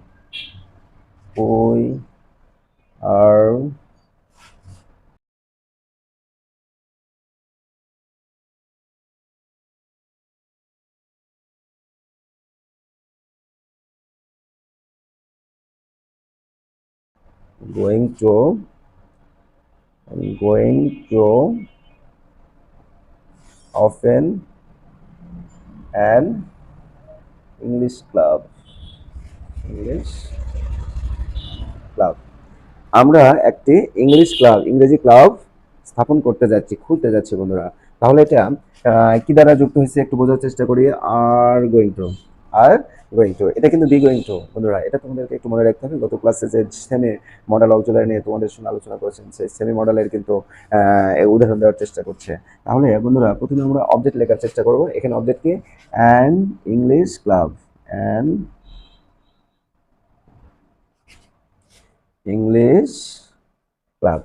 we are going to often an English club, English club. আমরা একটি ইংরেজি club স্থাপন করতে যাচ্ছি, খুলতে যাচ্ছি বন্ধুরা। তাহলে এটা কি দ্বারা যুক্ত হয়েছে একটু বোঝার চেষ্টা করি। আর going to, are going two, এটা কিন্তু বি গোয়িং টু বন্ধুরা। এটা তোমাদেরকে একটু মনে রাখতে হবে। গত ক্লাসে যে সেমি মডেল অক্সিলারি নিয়ে তোমাদের সঙ্গে আলোচনা করেছেন, সেই সেমি মডেলের কিন্তু উদাহরণ দেওয়ার চেষ্টা করছে। তাহলে বন্ধুরা প্রথমে আমরা অবজেক্ট লেখার চেষ্টা করব। এখানে অবজেক্ট কি? An English club, an English club.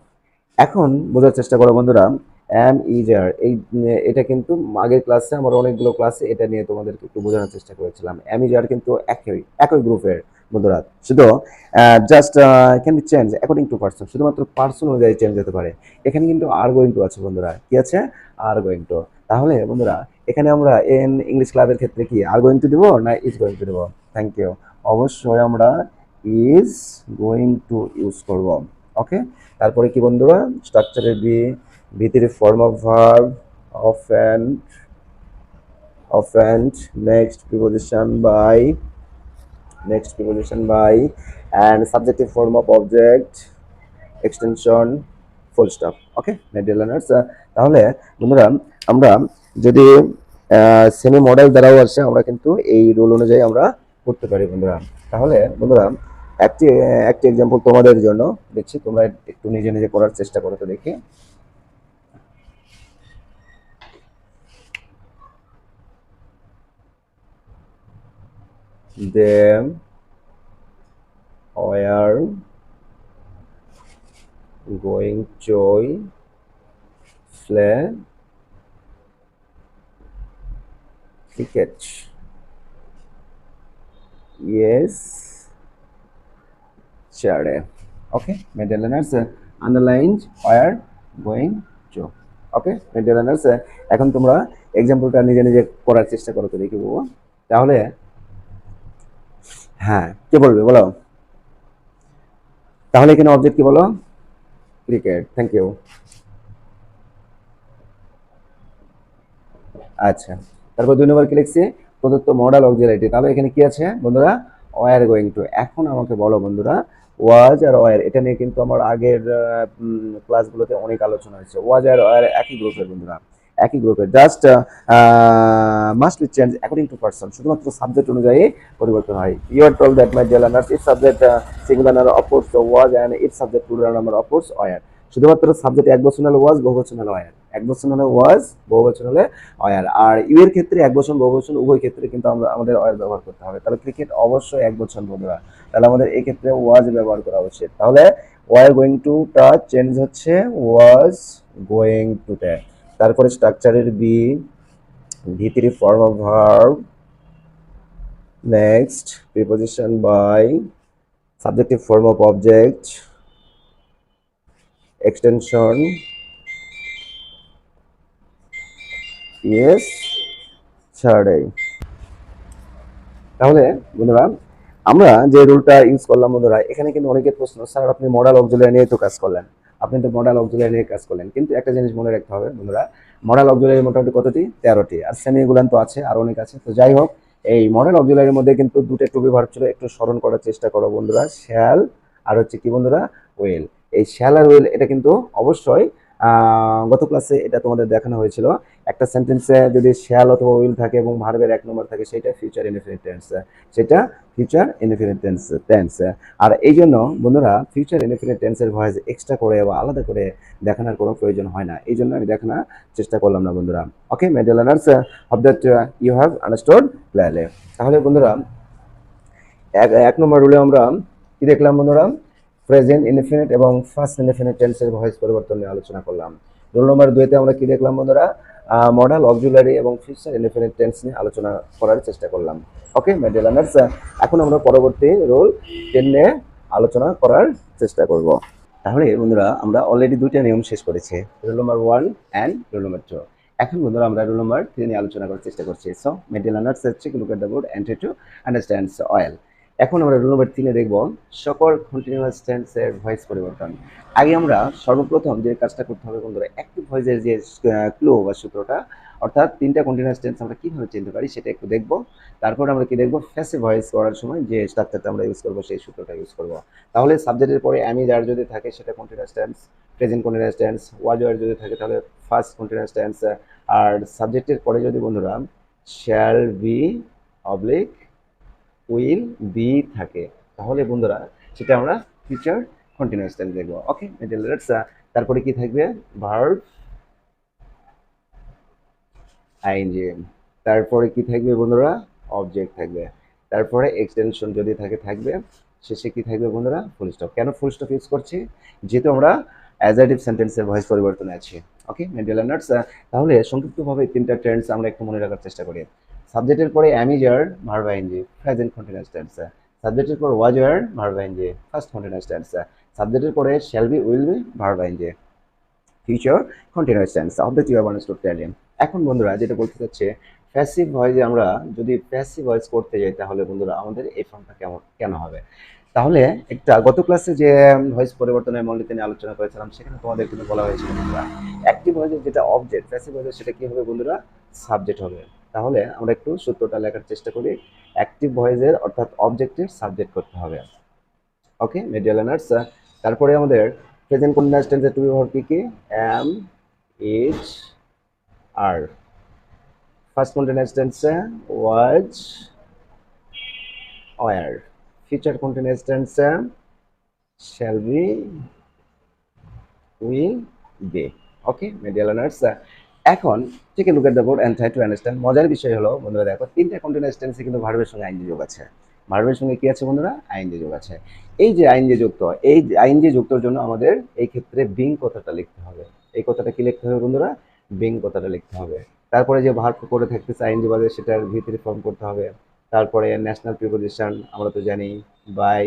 এখন বোঝার চেষ্টা করো বন্ধুরা, অ্যাম ইজার এটা কিন্তু আগের ক্লাসে আমার অনেকগুলো ক্লাসে এটা নিয়ে তোমাদেরকে একটু বোঝানোর চেষ্টা করেছিলাম। অ্যাম ইজার কিন্তু একই গ্রুপের বন্ধুরা, শুধু just can be change according to person, শুধুমাত্র পার্সন অনুযায়ী চেঞ্জ হতে পারে। এখানে কিন্তু আর গোয়িং টু আছে বন্ধুরা। কি আছে? আর গোয়িং টু। তাহলে বন্ধুরা এখানে আমরা ইংলিশ ক্লাবের ক্ষেত্রে কি আর গোয়িং টু দিব না ইজ গোয়িং টু দিব? Thank you. অবশ্যই আমরা ইজ গোয়িং টু ইউজ করব। ওকে, তারপরে কি বন্ধুরা? স্ট্রাকচারের ভিতরে form of verb, offend, next preposition by, and subjective form of object, extension, full stop. Okay my dear learners, তাহলে বন্ধুরা আমরা যদি সেমি মডেল দ্বারাও আসে আমরা কিন্তু এই রুল অনুযায়ী আমরা করতে পারি বন্ধুরা। তাহলে বন্ধুরা একটি একটি এক্সাম্পল তোমাদের জন্য দিচ্ছি, তোমরা একটু নিজে নিজে করার চেষ্টা করো তো দেখি। They were going to play cricket. Yes, Saturday. Okay, my dear learners, underlined were going to. Okay, my dear learners, এখন তোমরা এক্সাম্পলটা নিজে নিজে করার চেষ্টা করো তো দেখি বাবা। তাহলে হ্যাঁ, কে বলবে বলো? তাহলে এখানে অবজেক্ট কি বলো? ক্রিকেট। Thank you. আচ্ছা, তারপর 2 নম্বর কি লিখছি? প্রদত্ত মডাল অক্সিলারি। তাহলে এখানে কি আছে বন্ধুরা? Were going to. এখন আমাকে বলো বন্ধুরা, ওয়াজ আর ওয়ার এটা নিয়ে কিন্তু আমার আগের ক্লাসগুলোতে অনেক আলোচনা হয়েছে। ওয়াজ আর ওয়ার একই গ্রুপের বন্ধুরা, একই গ্রুপের। Just must be change according to person, শুধুমাত্র সাবজেক্ট অনুযায়ী পরিবর্তন হয়। You are told that my dear learners, if subject singular number of course was and if subject plural number of course were. শুধুমাত্র সাবজেক্ট এক বচন হলে ওয়াজ, বহুবচন হলে ওয়ার। এক বচন হলে ওয়াজ, বহুবচন হলে ওয়ার। আর ইউ এর ক্ষেত্রে এক বচন বহুবচন উভয় ক্ষেত্রে কিন্তু আমাদের ওয়ার ব্যবহার করতে হবে। তাহলে ক্রিকেট অবশ্যই এক বচন বন্ধুরা, তাহলে আমাদের এই ক্ষেত্রে ওয়াজ ব্যবহার করা উচিত। তাহলে ওয়ার গোয়িং টু টা চেঞ্জ হচ্ছে ওয়াজ গোয়িং টু তে। তারপরে স্ট্রাকচারের V3 form of verb, next preposition by, subjective form of object, extension, yes, Saturday. তাহলে বন্ধুরা আমরা যে রুলটা ইউজ করলাম বন্ধুরা, এখানে কিন্তু অনেকের প্রশ্ন, স্যার আপনি মডেল অক্সিলারি নিয়ে তো কাজ করলেন, আপনি তো মডেল অক্সিলারি নিয়ে কাজ করলেন, কিন্তু একটা জিনিস মনে রাখতে হবে বন্ধুরা, মডেল অক্সিলারি মোটামুটি কতটি? 13টি, আর সেমিগুলান তো আছে আর অনেক আছে। তো যাই হোক, এই মডেল অক্সিলারির মধ্যে কিন্তু দুটো টু বি ভার্ব ছিল, একটু স্মরণ করার চেষ্টা করো বন্ধুরা। শ্যাল আর হচ্ছে কি বন্ধুরা? ওয়েল। এই শ্যাল আর ওয়েল এটা কিন্তু অবশ্যই গত ক্লাসে এটা তোমাদের দেখানো হয়েছিল। একটা সেন্টেন্সে যদি শ্যাল অথবা উইল থাকে এবং ভার্বের 1 নম্বর থাকে, সেটা ফিউচার ইনডিফিনিট টেন্স, সেটা ফিউচার ইনডিফিনিট টেন্স। আর এই জন্য বন্ধুরা ফিউচার ইনডিফিনিট টেন্সের ভয়েস এক্সট্রা করে বা আলাদা করে দেখানোর কোনো প্রয়োজন হয় না, এই জন্য আমি দেখানোর চেষ্টা করলাম না বন্ধুরা। Okay my dear learners, hope that you have understood clearly. তাহলে বন্ধুরা 1 নম্বর রুলে আমরা কি দেখলাম বন্ধুরা? প্রেজেন্ট ইনডিফিনিট এবং ফার্স্ট ইনডিফিনিট টেন্সের ভয়েস পরিবর্তন নিয়ে আলোচনা করলাম। রুল নম্বর 2-তে আমরা কি দেখলাম বন্ধুরা? মডেল অক্সিলারি এবং ফিউচার ইনডিফিনিট টেন্স নিয়ে আলোচনা করার চেষ্টা করলাম। ওকে মাই ডিয়ার লার্নার্স, এখন আমরা পরবর্তী রুল 10 নিয়ে আলোচনা করার চেষ্টা করব। তাহলে বন্ধুরা আমরা অলরেডি 2টা নিয়ম শেষ করেছি, রুল নম্বর 1 এন্ড রুল নম্বর 2। এখন বন্ধুরা আমরা রুল নম্বর 3 নিয়ে আলোচনা করার চেষ্টা করছি। So my dear learners, take a look at the board and try to understand oil. এখন আমরা রুল নম্বর 3-এ দেখব সকল কন্টিনিউয়াস টেন্সের ভয়েস পরিবর্তন। আগে আমরা সর্বপ্রথম যে কাজটা করতে হবে বন্ধুরা, অ্যাক্টিভ ভয়েসের যে ক্লু বা সূত্রটা অর্থাৎ তিনটা কন্টিনিউয়াস টেন্স আমরা কিভাবে চিনতে পারি সেটা একটু দেখব। তারপর আমরা কি দেখব, প্যাসিভ ভয়েস করার সময় যে স্ট্রাকচারটা আমরা ইউজ করব সেই সূত্রটা ইউজ করব। তাহলে সাবজেক্টের পরে আমি যার যদি থাকে সেটা continuous tense, present continuous tense, was were যদি থাকে তাহলে ফার্স্ট কন্টিনিউয়াস টেন্স। আর সাবজেক্টের পরে যদি বন্ধুরা shall B oblique will be থাকে তাহলে বন্ধুরা সেটা আমরা ফিউচার কন্টিনিউয়াস টেন্স দেখব। ওকে, তারপরে কি থাকবে, ভার্ব আইএনজি, তারপরে কি থাকবে বন্ধুরা, অবজেক্ট থাকবে, তারপরে এক্সটেনশন যদি থাকে থাকবে, শেষে কি থাকবে বন্ধুরা, ফুল স্টপ। কেন ফুল স্টপ ইউজ করছি, যেহেতু আমরা অ্যাজার্টিভ সেন্টেন্সের ভয়েস পরিবর্তনে আছি। ওকে মেডিয়াল লার্নার্স, তাহলে সংক্ষিপ্তভাবে তিনটা ট্রেন্ডস আমরা একটু মনে রাখার চেষ্টা করি। সাবজেক্টের পরে am is are verb ING present continuous tense, সাবজেক্টের পর was are verb ING first continuous tense, সাবজেক্টের পরে shall be will be verb ING future continuous tense. Of that you have understood clearly. এখন বন্ধুরা যেটা বলতে চাচ্ছে, প্যাসিভ ভয়েসে আমরা যদি প্যাসিভ ভয়েস করতে যাই তাহলে বন্ধুরা আমাদের এই ফর্মটা কেমন কেন হবে। তাহলে একটা গত ক্লাসে যে ভয়েস পরিবর্তনের মূলনীতি নিয়ে আলোচনা করেছিলাম সেখানে তোমাদের কিন্তু বলা হয়েছিল বন্ধুরা, অ্যাক্টিভ ভয়েসের যেটা অবজেক্ট, প্যাসিভ ভয়েসের সেটা কি হবে বন্ধুরা, সাবজেক্ট হবে। তাহলে আমরা একটু সূত্রটা লেখার চেষ্টা করি। অ্যাক্টিভ ভয়েসের অর্থাৎ অবজেক্টের সাবজেক্ট করতে হবে। ওকে মিডিয়া লার্নার্স, তারপরে আমাদের প্রেজেন্ট কন্টিনিউয়াস টেন্সের টু বি ভার্ব কি কি, am is are, first continuous টেন্সে ওয়াজ ওয়ার, ফিউচার কন্টিনিউয়াস টেন্সে shall be will be. Okay media learners, এখন take a look at the board and try to understand. মজার বিষয় হলো বন্ধুরা দেখো তিনটা কন্টিনিউয়াস টেন্সে কিন্তু ভার্বের সঙ্গে আইএনজি যোগ আছে। ভার্বের সঙ্গে কি আছে বন্ধুরা, আইএনজি যোগ আছে। এই যে আইএনজি যুক্ত, এই আইএনজি যুক্তর জন্য আমাদের এই ক্ষেত্রে বিং কথাটা লিখতে হবে। এই কথাটা কি লিখতে হবে বন্ধুরা, বিং কথাটা লিখতে হবে। তারপরে যে ভার্ব করে থাকতেছে আইএনজি বাদে সেটার ভিতরে ফর্ম করতে হবে। তারপরে ন্যাশনাল প্রিপোজিশন আমরা তো জানি বাই,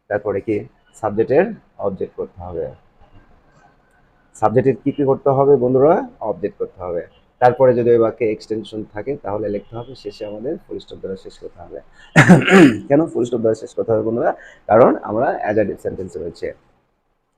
তারপরে কি সাবজেক্টের অবজেক্ট করতে হবে। সাবজেক্টের কি কি করতে হবে বন্ধুরা, অবজেক্ট করতে হবে। তারপরে যদি ওই বাক্যে এক্সটেনশন থাকে তাহলে লিখতে হবে, শেষে আমাদের ফুল স্টপ দ্বারা শেষ করতে হবে। কেন ফুল স্টপ দ্বারা শেষ করতে হবে বন্ধুরা, কারণ আমরা অ্যাজার্টিভ সেন্টেন্সে রয়েছে।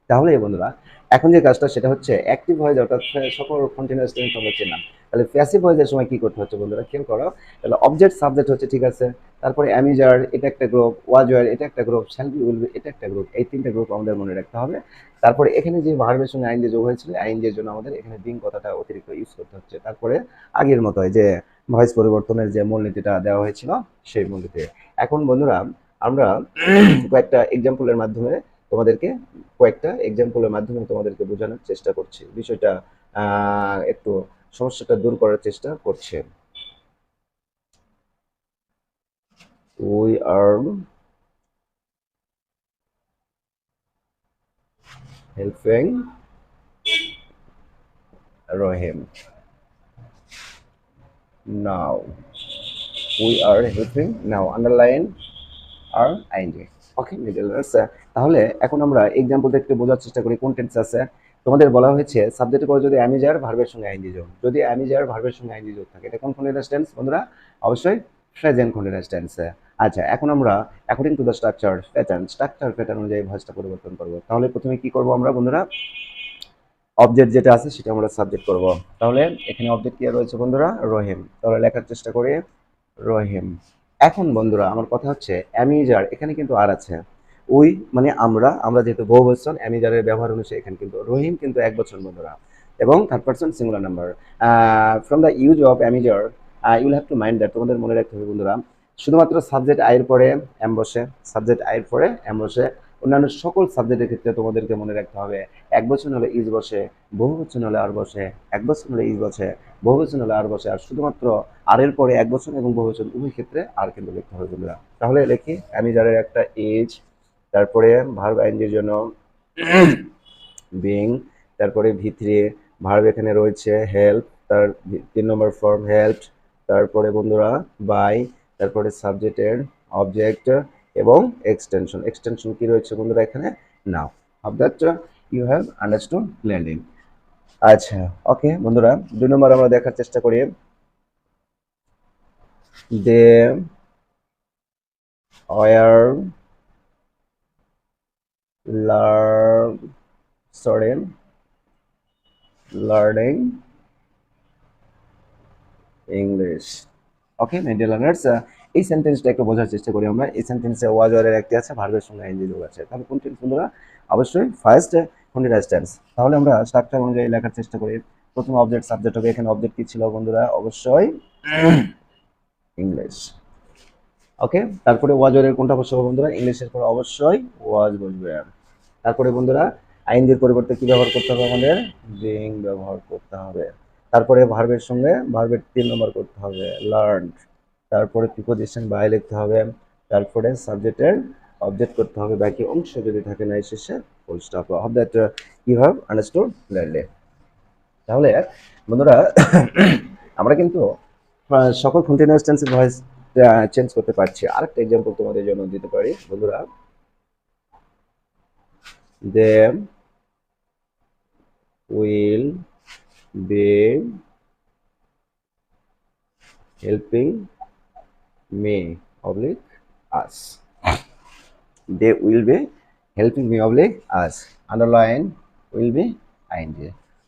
তাহলে বন্ধুরা এখন যে কাজটা সেটা হচ্ছে অ্যাক্টিভ ভয়েস অর্থাৎ সকল কন্টিনিউয়াস টেন্স আমরা চিনলাম। তাহলে প্যাসিভ ভয়েসের সময় কি করতে হচ্ছে বন্ধুরা, খেয়াল করো। তাহলে অবজেক্ট সাবজেক্ট হচ্ছে ঠিক আছে, তারপরে অ্যামিজার এটা একটা গ্রুপ, ওয়াজওয়ার এটা একটা group, shall be will B এটা একটা গ্রুপ, এই তিনটা গ্রুপ আমাদের মনে রাখতে হবে। তারপরে এখানে যে ভার্বের সঙ্গে আইএনজি যোগ হয়েছিল আইএনজির জন্য আমাদের এখানে বিং কথাটা অতিরিক্ত ইউজ করতে হচ্ছে। তারপরে আগের মতো যে ভয়েস পরিবর্তনের যে মূলনীতিটা দেওয়া হয়েছিল সেই মূলনীতি। এখন বন্ধুরা আমরা কয়েকটা এক্সাম্পলের মাধ্যমে তোমাদেরকে তোমাদেরকে বোঝানোর চেষ্টা করছি বিষয়টা, একটু সমস্যাটা দূর করার চেষ্টা করছে। We are helping Rahim now, we are helping now underline আর আইএনজি। ওকে মিডল, তাহলে এখন আমরা এক্সাম্পল থেকে বোঝার চেষ্টা করি কোন টেন্স আছে। তোমাদের বলা হয়েছে সাবজেক্টের পরে যদি অ্যামিজার ভার্বের সঙ্গে আইএনজি যোগ, যদি অ্যামিজার ভার্বের সঙ্গে আইএনজি যোগ থাকে এটা কোন কন্টিনিউয়াস টেন্স বন্ধুরা, অবশ্যই প্রেজেন্ট কন্টিনিউয়াস টেন্স। আচ্ছা এখন আমরা according to the structure pattern অনুযায়ী ভয়েসটা পরিবর্তন করব। তাহলে প্রথমে কি করব আমরা বন্ধুরা, অবজেক্ট যেটা আছে সেটা আমরা সাবজেক্ট করব। তাহলে এখানে অবজেক্ট কি রয়েছে বন্ধুরা, রহিম। তাহলে লেখার চেষ্টা করি রহিম। এখন বন্ধুরা আমার কথা হচ্ছে অ্যামিজার, এখানে কিন্তু আর আছে উই মানে আমরা যেহেতু বহুবচন অ্যামিজারের ব্যবহার অনুসারে এখানে কিন্তু রহিম কিন্তু এক বচন বন্ধুরা, এবং third person singular number. From the use of am is are you'll have to mind that, তোমাদের মনে রাখতে হবে বন্ধুরা, শুধুমাত্র সাবজেক্ট আয়ের পরে এম বসে, সাবজেক্ট আয়ের পরে এম বসে। অন্যান্য সকল সাবজেক্টের ক্ষেত্রে তোমাদেরকে মনে রাখতে হবে এক বচন হলে ইজ বসে, বহু বচন হলে আর বসে, এক বচন হলে ইজ বসে, বহু বচন হলে আর বসে। আর শুধুমাত্র আর এর পরে এক বচন এবং বহু বচন উভয় ক্ষেত্রে আর কিন্তু লিখতে হবে বন্ধুরা। তাহলে লিখি আমি যারা একটা এজ, তারপরে ভার্ব আইনজির জন্য বিং, তারপরে ভিতরে ভার্ব এখানে রয়েছে হেল্প, তার 3 নম্বর ফর্ম হেল্প, তারপরে বন্ধুরা বাই, তারপরে সাবজেক্টের অবজেক্ট এবং এক্সটেনশন কি রয়েছে বন্ধুরা এখানে now. How that you have understood clearly. আচ্ছা ওকে বন্ধুরা 2 নম্বর আমরা দেখার চেষ্টা করি, they were learn sorry learning English. Okay my dear learners, এই সেন্টেন্সটা একটু বোঝার চেষ্টা করি আমরা। এই সেন্টেন্সে ওয়াজ ওয়ারের একটি আছে, ভার্বের সঙ্গে আইএনজি যোগ আছে। তাহলে কোন টেন্স বন্ধুরা? অবশ্যই ফার্স্ট কন্টিনিউয়াস টেন্স। তাহলে আমরা স্ট্রাকচার অনুযায়ী লেখার চেষ্টা করি। প্রথম অবজেক্ট সাবজেক্ট হবে। এখানে অবজেক্ট কি ছিল বন্ধুরা? অবশ্যই ইংলিশ। ওকে, তারপরে ওয়াজ ওয়ারের কোনটা বসবে বন্ধুরা? ইংলিশের পরে অবশ্যই ওয়াজ বসবে। তারপরে বন্ধুরা আইএনজির পরিবর্তে কি ব্যবহার করতে হবে আমাদের? বিং ব্যবহার করতে হবে। তারপরে ভার্বের সঙ্গে ভার্বের 3 নম্বর করতে হবে লার্ন। তারপরে প্রিপোজিশন বাই লিখতে হবে। তারপরে সাবজেক্টের অবজেক্ট করতে হবে। বাকি অংশ যদি থাকে না শেষে full stop. Hope that you have understood clearly. তাহলে বন্ধুরা আমরা কিন্তু সকল কন্টিনিউয়াস টেন্সের ভয়েস চেঞ্জ করতে পারছি। আরেকটা এক্সাম্পল তোমাদের জন্য দিতে পারি বন্ধুরা। They will be helping me oblique us. They will be helping me oblique us. Underline will be ing.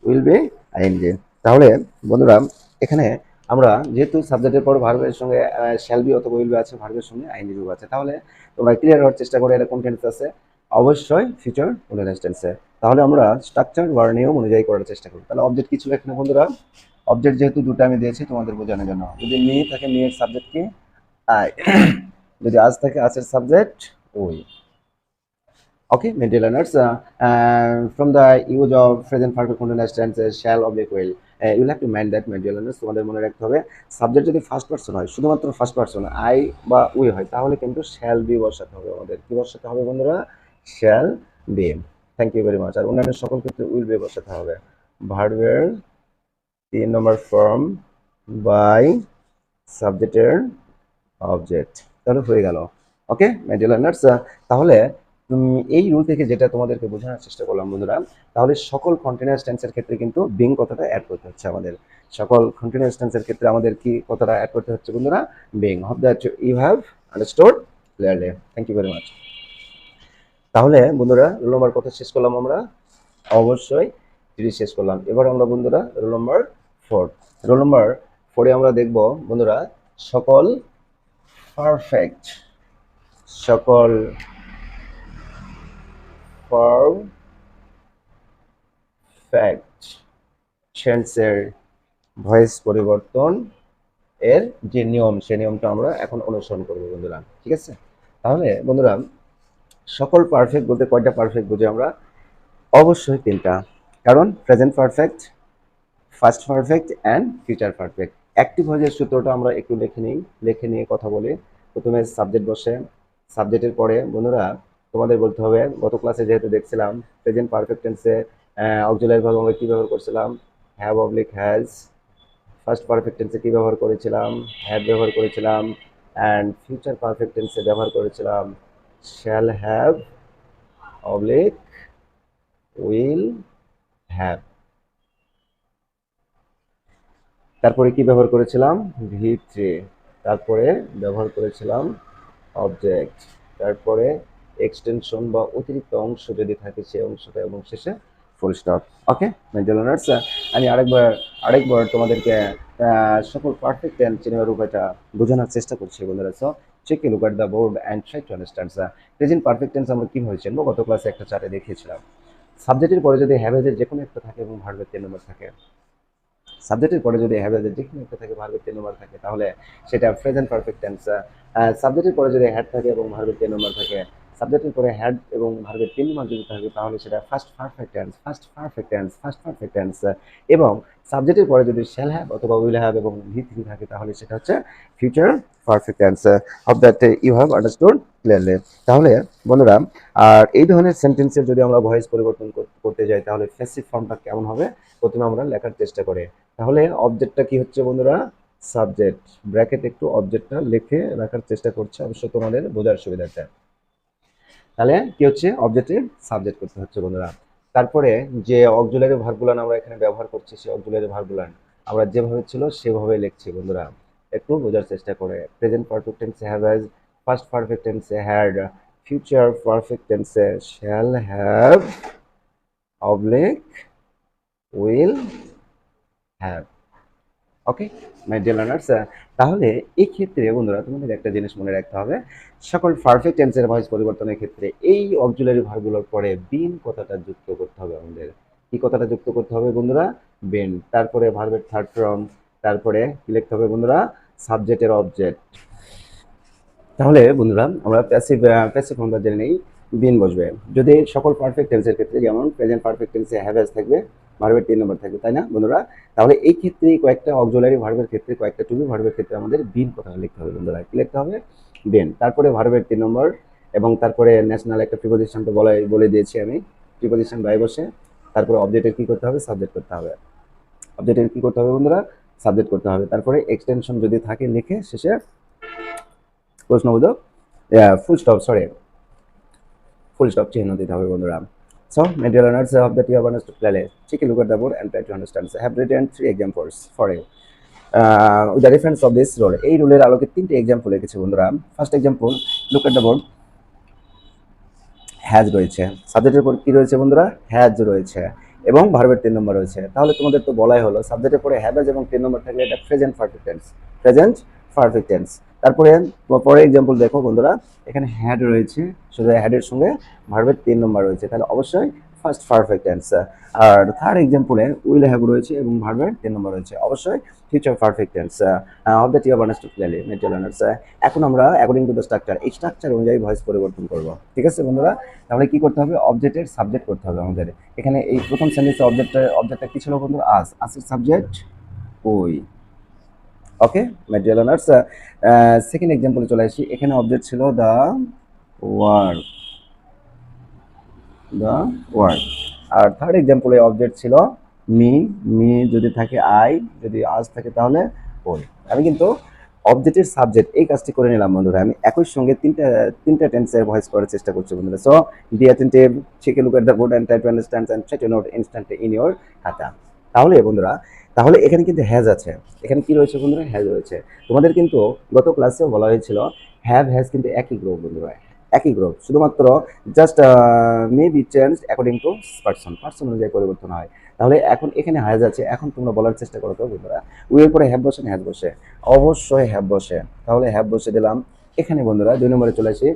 Will be ing. তাহলে বন্ধুরা এখানে আমরা যেহেতু সাবজেক্টের পর ভার্বের সঙ্গে শ্যাল বি অথবা উইল বি আছে, ভার্বের সঙ্গে আইএনজি যোগ আছে, তাহলে তোমরা ক্লিয়ার হওয়ার চেষ্টা করে এটা কোন টেন্স আছে? অবশ্যই ফিউচার কন্টিনিউয়াস টেন্সে। তাহলে আমরা স্ট্রাকচার বা নিয়ম অনুযায়ী করার চেষ্টা করি। তাহলে অবজেক্ট কি ছিল এখানে বন্ধুরা? অবজেক্ট যেহেতু দুটো আমি দিয়েছি তোমাদের বোঝানোর জন্য। যদি মি থাকে মি এর সাবজেক্ট কি? আই। যদি আজ থাকে আজের subject we. Okay, my dear learners, from the use of present perfect continuous tense shall oblique will, you will have to mind that, my dear learners, তোমাদের মনে রাখতে হবে সাবজেক্ট যদি ফার্স্ট পারসন হয়, শুধুমাত্র ফার্স্ট পারসন আই বা we হয়, তাহলে কিন্তু শ্যাল বি বসাতে হবে আমাদের। কি বসাতে হবে বন্ধুরা? Shall be. Thank you very much. আর অন্যান্য সকল ক্ষেত্রে উইল বি বসাতে হবে। ভার্বের 3 নম্বর ফর্ম বাই সাবজেক্টের অবজেক্ট। তাহলে হয়ে গেল। ওকে মাই ডিয়ার লার্নার্স, তাহলে এই রুল থেকে যেটা তোমাদেরকে বোঝানোর চেষ্টা করলাম বন্ধুরা, তাহলে সকল কন্টিনিউয়াস টেন্সের ক্ষেত্রে কিন্তু বিং কথাটা অ্যাড করতে হচ্ছে আমাদের। সকল কন্টিনিউয়াস টেন্সের ক্ষেত্রে আমাদের কি কথাটা অ্যাড করতে হচ্ছে বন্ধুরা? Being. Hope that you have understood clearly. Thank you very much. তাহলে বন্ধুরা রোল নম্বর কত শেষ করলাম আমরা? অবশ্যই 3 শেষ করলাম। এবার আমরা বন্ধুরা রোল নম্বর 4। রোল নম্বর 4-এ আমরা দেখব বন্ধুরা সকল পারফেক্ট, সকল পারফেক্ট টেন্সের ভয়েস পরিবর্তন এর যে নিয়ম, সেই নিয়মটা আমরা এখন অনুসরণ করব বন্ধুরা। ঠিক আছে? তাহলে বন্ধুরা সকল পারফেক্ট বলতে কয়টা পারফেক্ট বুঝি আমরা? অবশ্যই 3টা। কারণ present perfect, first perfect and future perfect. Active ভয়েসের সূত্রটা আমরা একটু লিখে নিয়ে কথা বলি। প্রথমে সাবজেক্ট বসে, সাবজেক্টের পরে বন্ধুরা তোমাদের বলতে হবে, গত ক্লাসে যেহেতু দেখছিলাম প্রেজেন্ট পারফেক্ট টেন্সে অক্সিলারি ভার্ব আমরা কি ব্যবহার করছিলাম? Have oblique has. First perfect টেন্সে কি ব্যবহার করেছিলাম? হ্যাভ ব্যবহার করেছিলাম। অ্যান্ড ফিউচার পারফেক্ট টেন্সে ব্যবহার করেছিলাম shall have oblique will have. তারপরে কি ব্যবহার করেছিলাম? ভি3। তারপরে ব্যবহার করেছিলাম অবজেক্ট। তারপরে এক্সটেনশন বা অতিরিক্ত অংশ যদি থাকে সেই অংশটা, এবং শেষে full stop. Okay my dear learners, আমি আরেকবার তোমাদেরকে সকল পারফেক্ট টেন্স চেনার উপায়টা বোঝানোর চেষ্টা করছি বন্ধুরা। So check a look at the board and try to understand. Present perfect tense আমরা কিভাবে চিনবো? গত ক্লাসে একটা চার্টে দেখিয়েছিলাম। সাবজেক্টের পরে যদি হ্যাভেজের যে কোনো একটা থাকে এবং ভার্বের 3 নম্বর থাকে, সাবজেক্টের পরে যদি হ্যাভেজের যে কোনো একটা থাকে, ভার্বের 3 নম্বর থাকে, তাহলে সেটা প্রেজেন্ট পারফেক্ট টেন্স। সাবজেক্টের পরে যদি হ্যাড থাকে এবং ভার্বের 3 নম্বর থাকে, সাবজেক্টের পরে হ্যাড এবং ভার্বের 3 নম্বর যদি থাকে, তাহলে সেটা first perfect tense, first perfect tense, first perfect tense. এবং সাবজেক্টের পরে যদি শ্যাল হ্যাভ অথবা উইল হ্যাভ এবং ভি3 থাকে, তাহলে সেটা হচ্ছে future perfect tense. Of that you have understood clearly. তাহলে বন্ধুরা আর এই ধরনের সেন্টেন্সের যদি আমরা ভয়েস পরিবর্তন করতে যাই, তাহলে প্যাসিভ ফর্মটা কেমন হবে প্রথমে আমরা লেখার চেষ্টা করি। তাহলে অবজেক্টটা কি হচ্ছে বন্ধুরা? সাবজেক্ট। ব্র্যাকেট একটু অবজেক্টটা লিখে রাখার চেষ্টা করছে অবশ্য তোমাদের বোঝার সুবিধার্থে। তাহলে কি হচ্ছে? অবজেক্টের সাবজেক্ট করতে হচ্ছে বন্ধুরা। তারপরে যে অক্সিলারি ভার্বগুলান আমরা এখানে ব্যবহার করছি, সেই অক্সিলারি ভার্বগুলান আমরা যেভাবে ছিল সেভাবে লিখছি বন্ধুরা। একটু বোঝার চেষ্টা করে। প্রেজেন্ট পারফেক্ট টেন্সে হ্যাভ হ্যাজ, ফার্স্ট পারফেক্ট টেন্সে হ্যাড, ফিউচার পারফেক্ট টেন্সে shall have oblique will have. Okay my dear learners, তাহলে এই ক্ষেত্রে বন্ধুরা তোমাদের একটা জিনিস মনে রাখতে হবে, সকল পারফেক্ট টেন্সের ভয়েস পরিবর্তনের ক্ষেত্রে এই অক্সিলারি ভার্বগুলোর পরে বিন কথাটা যুক্ত করতে হবে আমাদের। কি কথাটা যুক্ত করতে হবে বন্ধুরা? বিন। তারপরে ভার্বের থার্ড ফর্ম, তারপরে কি লিখতে হবে বন্ধুরা? সাবজেক্টের অবজেক্ট। তাহলে বন্ধুরা আমরা প্যাসিভ ফর্মটা জেনে নেই। বিন বসবে যদি সকল পারফেক্ট টেন্সের ক্ষেত্রে, যেমন প্রেজেন্ট পারফেক্ট টেন্সে হ্যাভ হ্যাজ থাকবে, ভার্বের 3 নম্বর থাকবে, তাই না বন্ধুরা? তাহলে এই ক্ষেত্রে কয়েকটা অক্সিলারি ভার্বের ক্ষেত্রে, কয়েকটা টু বি ভার্বের ক্ষেত্রে আমাদের বিন কথাটা লিখতে হবে বন্ধুরা। কি লিখতে হবে? বিন। তারপরে ভার্বের 3 নম্বর এবং তারপরে ন্যাশনাল একটা প্রিপোজিশন তো বলে দিয়েছি আমি, প্রিপোজিশন বাই বসে। তারপরে অবজেক্টের কি করতে হবে? সাবজেক্ট করতে হবে। অবজেক্টের কি করতে হবে বন্ধুরা? সাবজেক্ট করতে হবে। তারপরে এক্সটেনশন যদি থাকে লিখে শেষে প্রশ্নবোধক ফুল স্টপ চিহ্ন দিতে হবে বন্ধুরা। So, my dear learners, I hope that you have understood clearly. Take a look at the board and try to understand. So, I have written 3 examples for you. With the reference of this rule, এই রুলের আলোকে 3টে example লিখেছি বন্ধুরা। First example, look at the board. Has রয়েছে, সাবজেক্টের পর কি রয়েছে বন্ধুরা? হ্যাজ রয়েছে এবং ভার্বের 3 নম্বর রয়েছে। তাহলে তোমাদের তো বলাই হলো সাবজেক্টের পরে হ্যাভ এবং 3 নম্বর থাকলে এটা present perfect tense. Present perfect tense. তারপরে পরের এক্সাম্পল দেখো বন্ধুরা, এখানে হ্যাড রয়েছে, শুধু হ্যাডের সঙ্গে ভার্বের 3 নম্বর রয়েছে, তাহলে অবশ্যই ফার্স্ট পারফেক্ট টেন্স। আর থার্ড এক্সাম্পলে উইল হ্যাভ রয়েছে এবং ভার্বের 3 নম্বর রয়েছে, অবশ্যই future perfect tense. Of that you have understood clearly, my dear learners. এখন আমরা অ্যাকর্ডিং টু দ্য স্ট্রাকচার, এই স্ট্রাকচার অনুযায়ী ভয়েস পরিবর্তন করব, ঠিক আছে বন্ধুরা? তাহলে কি করতে হবে? অবজেক্টের সাবজেক্ট করতে হবে আমাদের। এখানে এই প্রথম সেন্টেন্সে অবজেক্টটা কি ছিল বন্ধুরা? আস। আসের subject we. Okay my dear learners, second এক্সাম্পলে চলে আসি। এখানে অবজেক্ট ছিল দ্য ওয়ার্ক, আর থার্ড এক্সাম্পলে অবজেক্ট ছিল মি। যদি থাকে আই, যদি আজ থাকে তাহলে ওই। আমি কিন্তু অবজেক্টের সাবজেক্ট এই কাজটি করে নিলাম বন্ধুরা। আমি একই সঙ্গে তিনটা টেন্সের ভয়েস করার চেষ্টা করছি বন্ধুরা। So be attentive, take a look at the board and try to understand and try to note instantly in your খাতা। তাহলে বন্ধুরা, তাহলে এখানে কিন্তু হ্যাজ আছে। এখানে কি রয়েছে বন্ধুরা? হ্যাজ রয়েছে। তোমাদের কিন্তু গত ক্লাসেও বলা হয়েছিল হ্যাভ হ্যাজ কিন্তু একই গ্রুপ বন্ধুরা, একই গ্রুপ, শুধুমাত্র just may be change according to person অনুযায়ী পরিবর্তন হয়। তাহলে এখন এখানে হ্যাজ আছে, এখন তোমরা বলার চেষ্টা করো তো বন্ধুরা, উইয়ের পরে হ্যাভ বসে না হ্যাজ বসে? অবশ্যই হ্যাভ বসে। তাহলে হ্যাভ বসে দিলাম। এখানে বন্ধুরা 2 নম্বরে চলে আসি,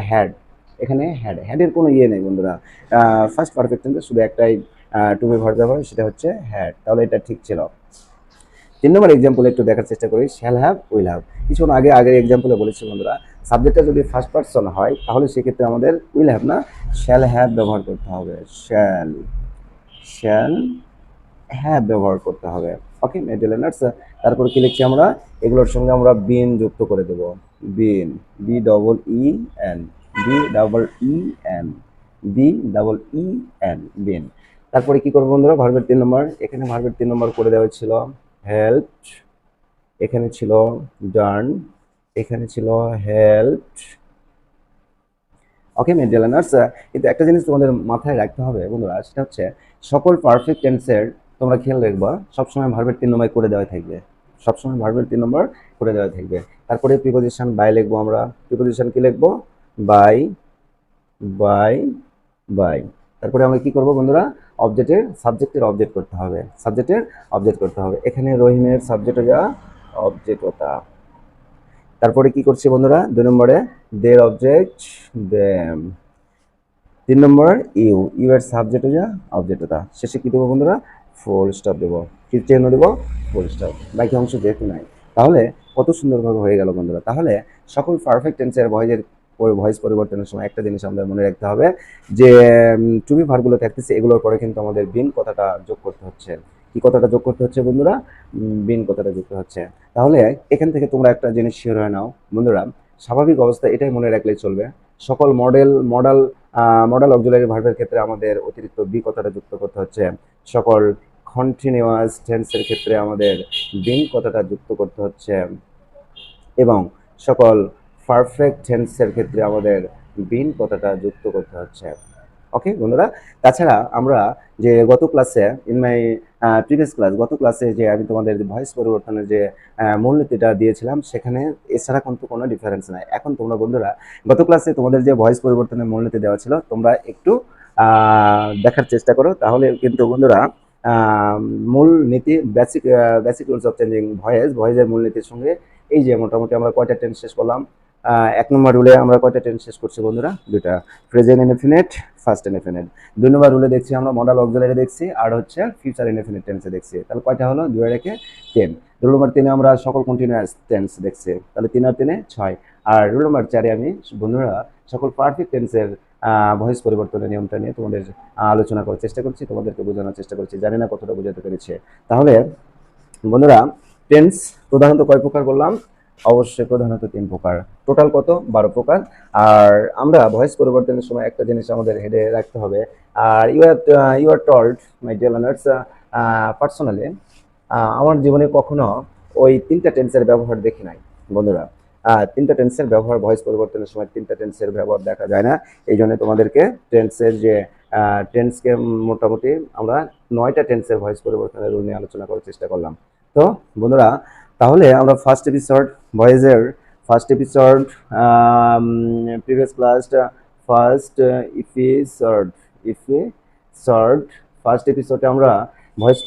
হ্যাড। এখানে হ্যাডের কোনো ইয়ে নেই বন্ধুরা। ফার্স্ট পারফেক্ট টেন্সে শুধু একটাই টু বি ভার্ব ব্যবহার, সেটা হচ্ছে হ্যাড। তাহলে এটা ঠিক ছিল। 3 নম্বর এক্সাম্পল একটু দেখার চেষ্টা করি। Shall have, will have. কিছুক্ষণ আগের এক্সাম্পলে বলেছি বন্ধুরা, সাবজেক্টটা যদি ফার্স্ট পারসন হয় তাহলে সেক্ষেত্রে আমাদের উইল হ্যাভ না শ্যাল হ্যাভ ব্যবহার করতে হবে। শ্যাল হ্যাভ ব্যবহার করতে হবে। ওকে মাই ডিয়ার লার্নার্স, তারপর কি লিখছি আমরা? এগুলোর সঙ্গে আমরা বিন যুক্ত করে দেব। বিন, বি ডবল ই এন, বিন। তারপরে কি করবো বন্ধুরা? ভার্বের 3 নম্বর। এখানে ভার্বের 3 নম্বর করে দেওয়া ছিল হেল্পড, এখানে ছিল ডান, এখানে ছিল helped. Okay my dear learners, কিন্তু একটা জিনিস তোমাদের মাথায় রাখতে হবে বন্ধুরা, সেটা হচ্ছে সকল পারফেক্ট টেন্সের তোমরা খেয়াল রাখবা সবসময় ভার্বের 3 নম্বর করে দেওয়া থাকবে, সবসময় ভার্বের 3 নম্বর করে দেওয়া থাকবে। তারপরে প্রিপোজিশন বাই লিখবো আমরা। প্রিপোজিশন কি লিখবো? By, by, by. তারপরে আমরা কি করব বন্ধুরা? সাবজেক্টের অবজেক্ট করতে হবে, সাবজেক্টের অবজেক্ট করতে হবে। এখানে রহিমের সাবজেক্ট যা অবজেক্ট হতা। তারপরে কি করছি বন্ধুরা? 2 নম্বরে দের অবজেক্ট দেম। 3 নম্বর ইউ এর সাবজেক্ট যা অবজেক্ট হতা। শেষে কি দেবো বন্ধুরা? ফুল স্টপ দেবো। কি চিহ্ন দেবো? Full stop. বাকি অংশ যেহেতু নাই, তাহলে কত সুন্দরভাবে হয়ে গেল বন্ধুরা। তাহলে সকল পারফেক্ট টেন্সের ভয়েস পরিবর্তনের সময় একটা জিনিস আমাদের মনে রাখতে হবে যে টু বি ভার্বগুলো থাকতেছে, এগুলোর পরে কিন্তু আমাদের বিন কথাটা যোগ করতে হচ্ছে। কি কথাটা যোগ করতে হচ্ছে বন্ধুরা? বিন কথাটা যোগ করতে হচ্ছে। তাহলে এখান থেকে তোমরা একটা জিনিস শিওর হয়ে নাও বন্ধুরা, স্বাভাবিক অবস্থা এটাই মনে রাখলেই চলবে। সকল মডেল অক্সিলারি ভার্বের ক্ষেত্রে আমাদের অতিরিক্ত বি কথাটা যুক্ত করতে হচ্ছে। সকল কন্টিনিউয়াস টেন্সের ক্ষেত্রে আমাদের বিন কথাটা যুক্ত করতে হচ্ছে এবং সকল পারফেক্ট টেন্সের ক্ষেত্রে আমাদের বিন কথাটা যুক্ত করতে হচ্ছে। ওকে বন্ধুরা, তাছাড়া আমরা যে গত ক্লাসে গত ক্লাসে যে আমি তোমাদের ভয়েস পরিবর্তনের যে মূলনীতিটা দিয়েছিলাম, সেখানে এছাড়া কিন্তু কোনো ডিফারেন্স নাই। এখন তোমরা বন্ধুরা গত ক্লাসে তোমাদের যে ভয়েস পরিবর্তনের মূলনীতি দেওয়া ছিল, তোমরা একটু দেখার চেষ্টা করো, তাহলে কিন্তু বন্ধুরা মূল নীতি, বেসিক রুলস অফ চেঞ্জিং ভয়েসের মূল নীতির সঙ্গে এই যে মোটামুটি আমরা কয়টা টেন্স শেষ করলাম। 1 নম্বর রুলে আমরা কয়টা টেন্স শেষ করছি বন্ধুরা? 2টা, প্রেজেন্ট ইনডেফিনিট, ফার্স্ট ইনডেফিনিট। 2 নম্বর রুলে দেখছি আমরা মডাল অক্সিলারি দেখছি, আর হচ্ছে ফিউচার ইনডেফিনিট টেন্সে দেখছি। তাহলে কয়টা হলো? 2 আর 1 10। রুল নম্বর 3 আমরা সকল কন্টিনিউয়াস টেন্স দেখছি, তাহলে 3 আর 3 6। আর রুল নম্বর 4 আমি বন্ধুরা সকল পারফেক্ট টেন্সের ভয়েস পরিবর্তনের নিয়মটা নিয়ে তোমাদের আলোচনা করার চেষ্টা করছি, তোমাদেরকে বোঝানোর চেষ্টা করছি। জানি না কতটা বোঝাতে পেরেছে। তাহলে বন্ধুরা টেন্স প্রধানত কয় প্রকার বললাম? অবশ্যই প্রধানত 3 প্রকার। টোটাল কত? 12 প্রকার। আর আমরা ভয়েস পরিবর্তনের সময় একটা জিনিস আমাদের হেডে রাখতে হবে। আর you are told my dear learners, personally আমার জীবনে কখনো ওই 3টা টেন্সের ব্যবহার দেখি নাই বন্ধুরা। 3টা টেন্সের ব্যবহার ভয়েস পরিবর্তনের সময় 3টা টেন্সের ব্যবহার দেখা যায় না। এই জন্য তোমাদেরকে টেন্সের যে টেন্সকে মোটামুটি আমরা 9টা টেন্সের ভয়েস পরিবর্তনের রুল নিয়ে আলোচনা করার চেষ্টা করলাম। তো বন্ধুরা তাহলে আমরা ফার্স্ট এপিসোড ভয়েসের প্রিভিয়াস ক্লাস ফার্স্ট এপিসোডে আমরা ভয়েস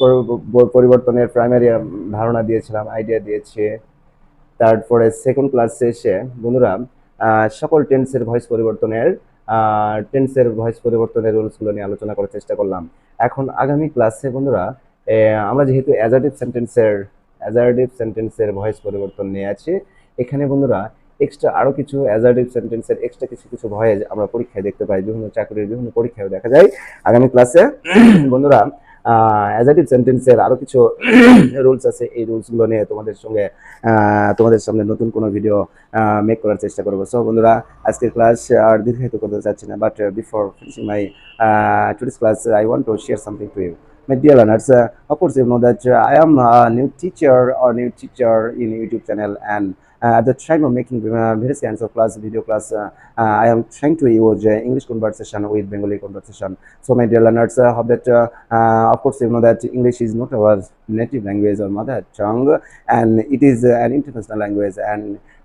পরিবর্তনের প্রাইমারি ধারণা দিয়েছিলাম, আইডিয়া দিয়েছি। তারপরে সেকেন্ড ক্লাস শেষে বন্ধুরা সকল টেন্সের ভয়েস পরিবর্তনের রুলসগুলো নিয়ে আলোচনা করার চেষ্টা করলাম। এখন আগামী ক্লাসে বন্ধুরা আমরা যেহেতু অ্যাজার্টিভ সেন্টেন্সের ভয়েস পরিবর্তন নিয়ে আছি, এখানে বন্ধুরা এক্সট্রা আরো কিছু অ্যাজার্টিভ সেন্টেন্সের এক্সট্রা কিছু ভয়েস আমরা পরীক্ষায় দেখতে পাই, বিভিন্ন চাকরির বিভিন্ন পরীক্ষায় দেখা যায়। আগামী ক্লাসে বন্ধুরা অ্যাজার্টিভ সেন্টেন্সের আরো কিছু রুলস আছে, এই রুলসগুলো নিয়ে তোমাদের সামনে নতুন কোনো ভিডিও মেক করার চেষ্টা করবো। সো বন্ধুরা আজকের ক্লাস আর দীর্ঘায়িত করতে চাচ্ছি না, but before finishing my today's class I want to share something to you. My dear learners, of course you know that I am a new teacher in YouTube channel, and at the time of making various kinds of video class, I am trying to use English conversation with Bengali conversation. So my dear learners, hope that of course you know that English is not our native language or mother tongue, and it is an international language, and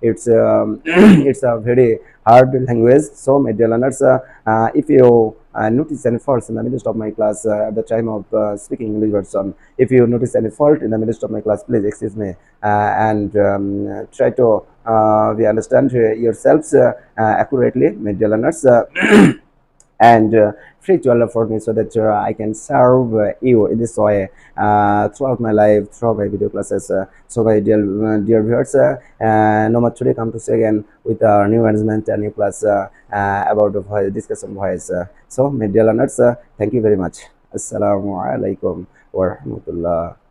it's it's a very hard language. So my dear learners, if you notice any faults in the midst of my class at the time of speaking English version, if you notice any fault in the midst of my class, please excuse me, and try to we understand yourselves accurately, my dear learners, and free to Allah for me, so that I can serve you in this way throughout my life, throughout my video classes. So my dear viewers, no much today come to see again with our new management and new class about the discussion voice. So my dear learners, thank you very much. Assalamu alaikum wa rahmatullah.